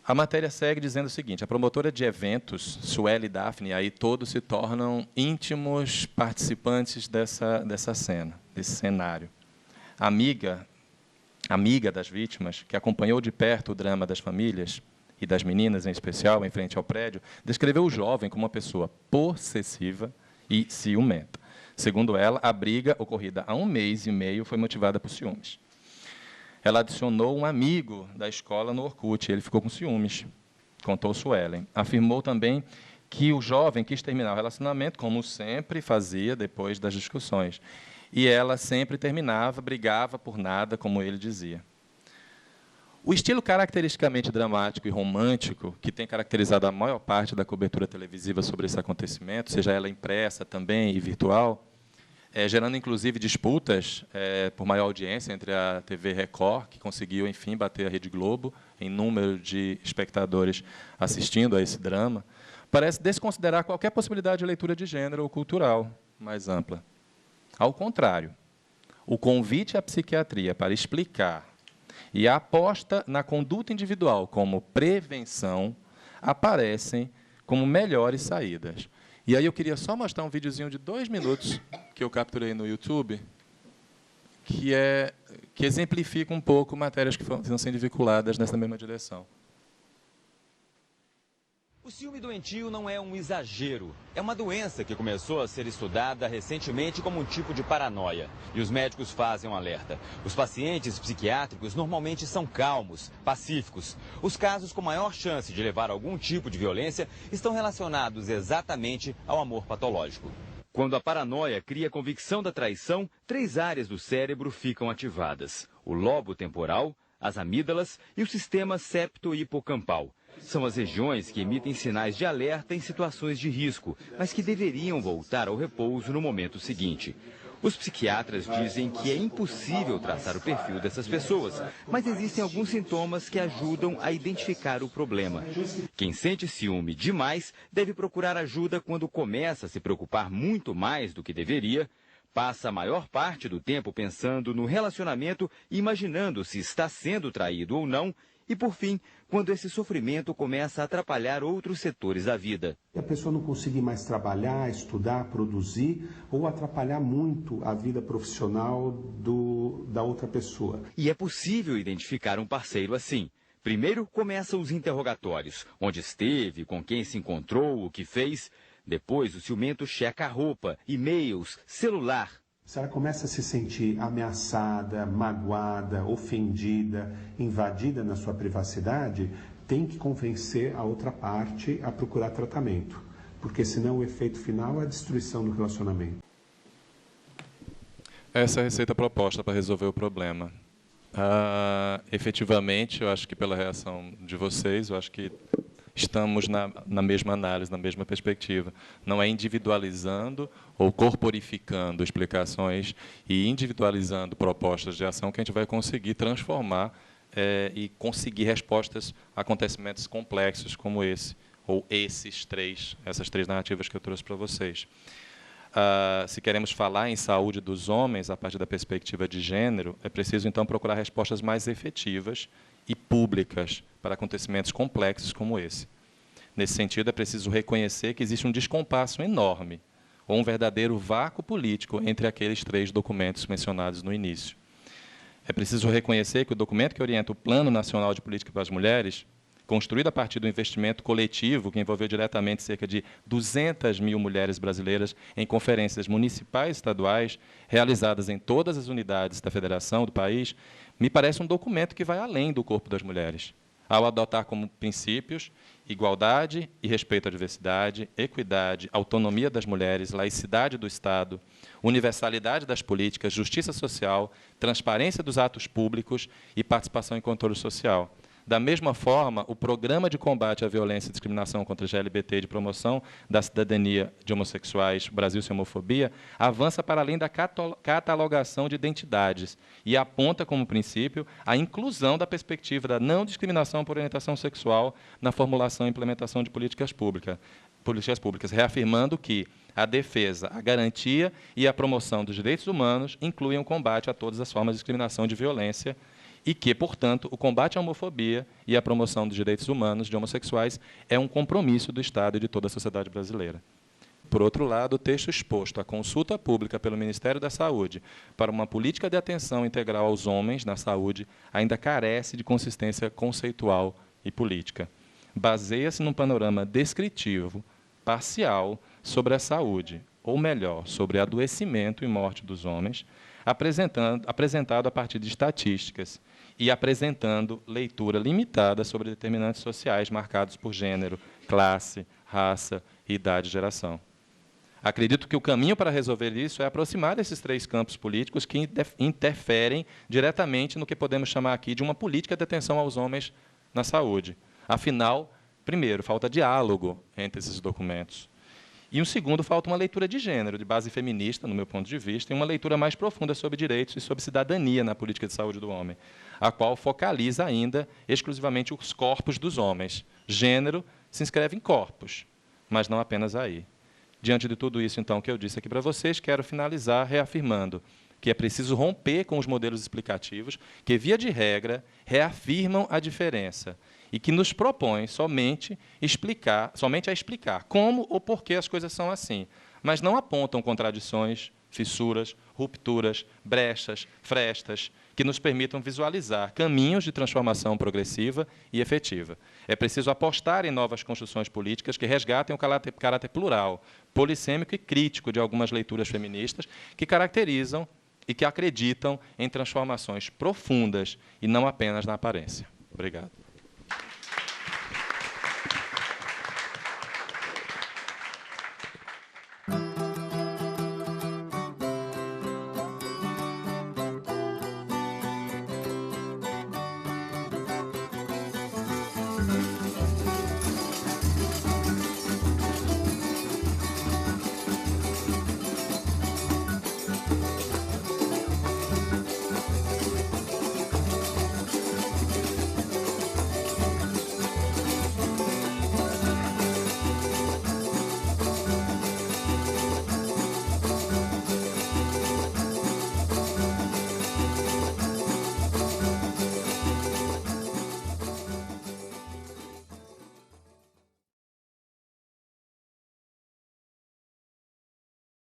S2: A matéria segue dizendo o seguinte: a promotora de eventos, Sueli e Daphne, aí todos se tornam íntimos participantes dessa cena, desse cenário. Amiga das vítimas, que acompanhou de perto o drama das famílias, e das meninas em especial, em frente ao prédio, descreveu o jovem como uma pessoa possessiva e ciumenta. Segundo ela, a briga, ocorrida há 1 mês e meio, foi motivada por ciúmes. Ela adicionou um amigo da escola no Orkut, e ele ficou com ciúmes, contou Suelen. Afirmou também que o jovem quis terminar o relacionamento, como sempre fazia depois das discussões. E ela sempre terminava, brigava por nada, como ele dizia. O estilo caracteristicamente dramático e romântico, que tem caracterizado a maior parte da cobertura televisiva sobre esse acontecimento, seja ela impressa também e virtual, gerando, inclusive, disputas por maior audiência entre a TV Record, que conseguiu, enfim, bater a Rede Globo em número de espectadores assistindo a esse drama, parece desconsiderar qualquer possibilidade de leitura de gênero ou cultural mais ampla. Ao contrário, o convite à psiquiatria para explicar e a aposta na conduta individual como prevenção aparecem como melhores saídas. E aí eu queria só mostrar um videozinho de 2 minutos que eu capturei no YouTube, que exemplifica um pouco matérias que estão sendo vinculadas nessa mesma direção.
S3: O ciúme doentio não é um exagero. É uma doença que começou a ser estudada recentemente como um tipo de paranoia. E os médicos fazem um alerta. Os pacientes psiquiátricos normalmente são calmos, pacíficos. Os casos com maior chance de levar a algum tipo de violência estão relacionados exatamente ao amor patológico. Quando a paranoia cria a convicção da traição, 3 áreas do cérebro ficam ativadas: o lobo temporal, as amígdalas e o sistema septo-hipocampal. São as regiões que emitem sinais de alerta em situações de risco, mas que deveriam voltar ao repouso no momento seguinte. Os psiquiatras dizem que é impossível traçar o perfil dessas pessoas, mas existem alguns sintomas que ajudam a identificar o problema. Quem sente ciúme demais deve procurar ajuda quando começa a se preocupar muito mais do que deveria, passa a maior parte do tempo pensando no relacionamento e imaginando se está sendo traído ou não, e, por fim, quando esse sofrimento começa a atrapalhar outros setores da vida.
S4: A pessoa não conseguir mais trabalhar, estudar, produzir, ou atrapalhar muito a vida profissional da outra pessoa.
S3: E é possível identificar um parceiro assim. Primeiro começam os interrogatórios, onde esteve, com quem se encontrou, o que fez. Depois o ciumento checa a roupa, e-mails, celular.
S4: Se ela começa a se sentir ameaçada, magoada, ofendida, invadida na sua privacidade, tem que convencer a outra parte a procurar tratamento, porque senão o efeito final é a destruição do relacionamento.
S2: Essa é a receita proposta para resolver o problema. Efetivamente, eu acho que pela reação de vocês, eu acho que estamos na mesma análise, na mesma perspectiva. Não é individualizando ou corporificando explicações e individualizando propostas de ação que a gente vai conseguir transformar e conseguir respostas a acontecimentos complexos como esse, ou essas 3 narrativas que eu trouxe para vocês. Se queremos falar em saúde dos homens a partir da perspectiva de gênero, é preciso, então, procurar respostas mais efetivas e públicas para acontecimentos complexos como esse. Nesse sentido, é preciso reconhecer que existe um descompasso enorme, ou um verdadeiro vácuo político entre aqueles 3 documentos mencionados no início. É preciso reconhecer que o documento que orienta o Plano Nacional de Política para as Mulheres, construído a partir do investimento coletivo que envolveu diretamente cerca de 200 mil mulheres brasileiras em conferências municipais e estaduais, realizadas em todas as unidades da federação do país, me parece um documento que vai além do corpo das mulheres, ao adotar como princípios igualdade e respeito à diversidade, equidade, autonomia das mulheres, laicidade do Estado, universalidade das políticas, justiça social, transparência dos atos públicos e participação em controle social. Da mesma forma, o Programa de Combate à Violência e Discriminação contra LGBT e de Promoção da Cidadania de Homossexuais, Brasil Sem Homofobia, avança para além da catalogação de identidades e aponta como princípio a inclusão da perspectiva da não discriminação por orientação sexual na formulação e implementação de políticas públicas, reafirmando que a defesa, a garantia e a promoção dos direitos humanos incluem o combate a todas as formas de discriminação e de violência e que, portanto, o combate à homofobia e a promoção dos direitos humanos de homossexuais é um compromisso do Estado e de toda a sociedade brasileira. Por outro lado, o texto exposto à consulta pública pelo Ministério da Saúde para uma política de atenção integral aos homens na saúde ainda carece de consistência conceitual e política. Baseia-se num panorama descritivo, parcial, sobre a saúde, ou melhor, sobre adoecimento e morte dos homens, apresentado a partir de estatísticas e apresentando leitura limitada sobre determinantes sociais marcados por gênero, classe, raça, idade e geração. Acredito que o caminho para resolver isso é aproximar esses três campos políticos que interferem diretamente no que podemos chamar aqui de uma política de atenção aos homens na saúde. Afinal, primeiro, falta diálogo entre esses documentos. E, um segundo, falta uma leitura de gênero, de base feminista, no meu ponto de vista, e uma leitura mais profunda sobre direitos e sobre cidadania na política de saúde do homem, a qual focaliza ainda exclusivamente os corpos dos homens. Gênero se inscreve em corpos, mas não apenas aí. Diante de tudo isso, então, que eu disse aqui para vocês, quero finalizar reafirmando que é preciso romper com os modelos explicativos que, via de regra, reafirmam a diferença e que nos propõem somente a explicar como ou por que as coisas são assim, mas não apontam contradições, fissuras, rupturas, brechas, frestas, que nos permitam visualizar caminhos de transformação progressiva e efetiva. É preciso apostar em novas construções políticas que resgatem o caráter plural, polissêmico e crítico de algumas leituras feministas que caracterizam e que acreditam em transformações profundas e não apenas na aparência. Obrigado.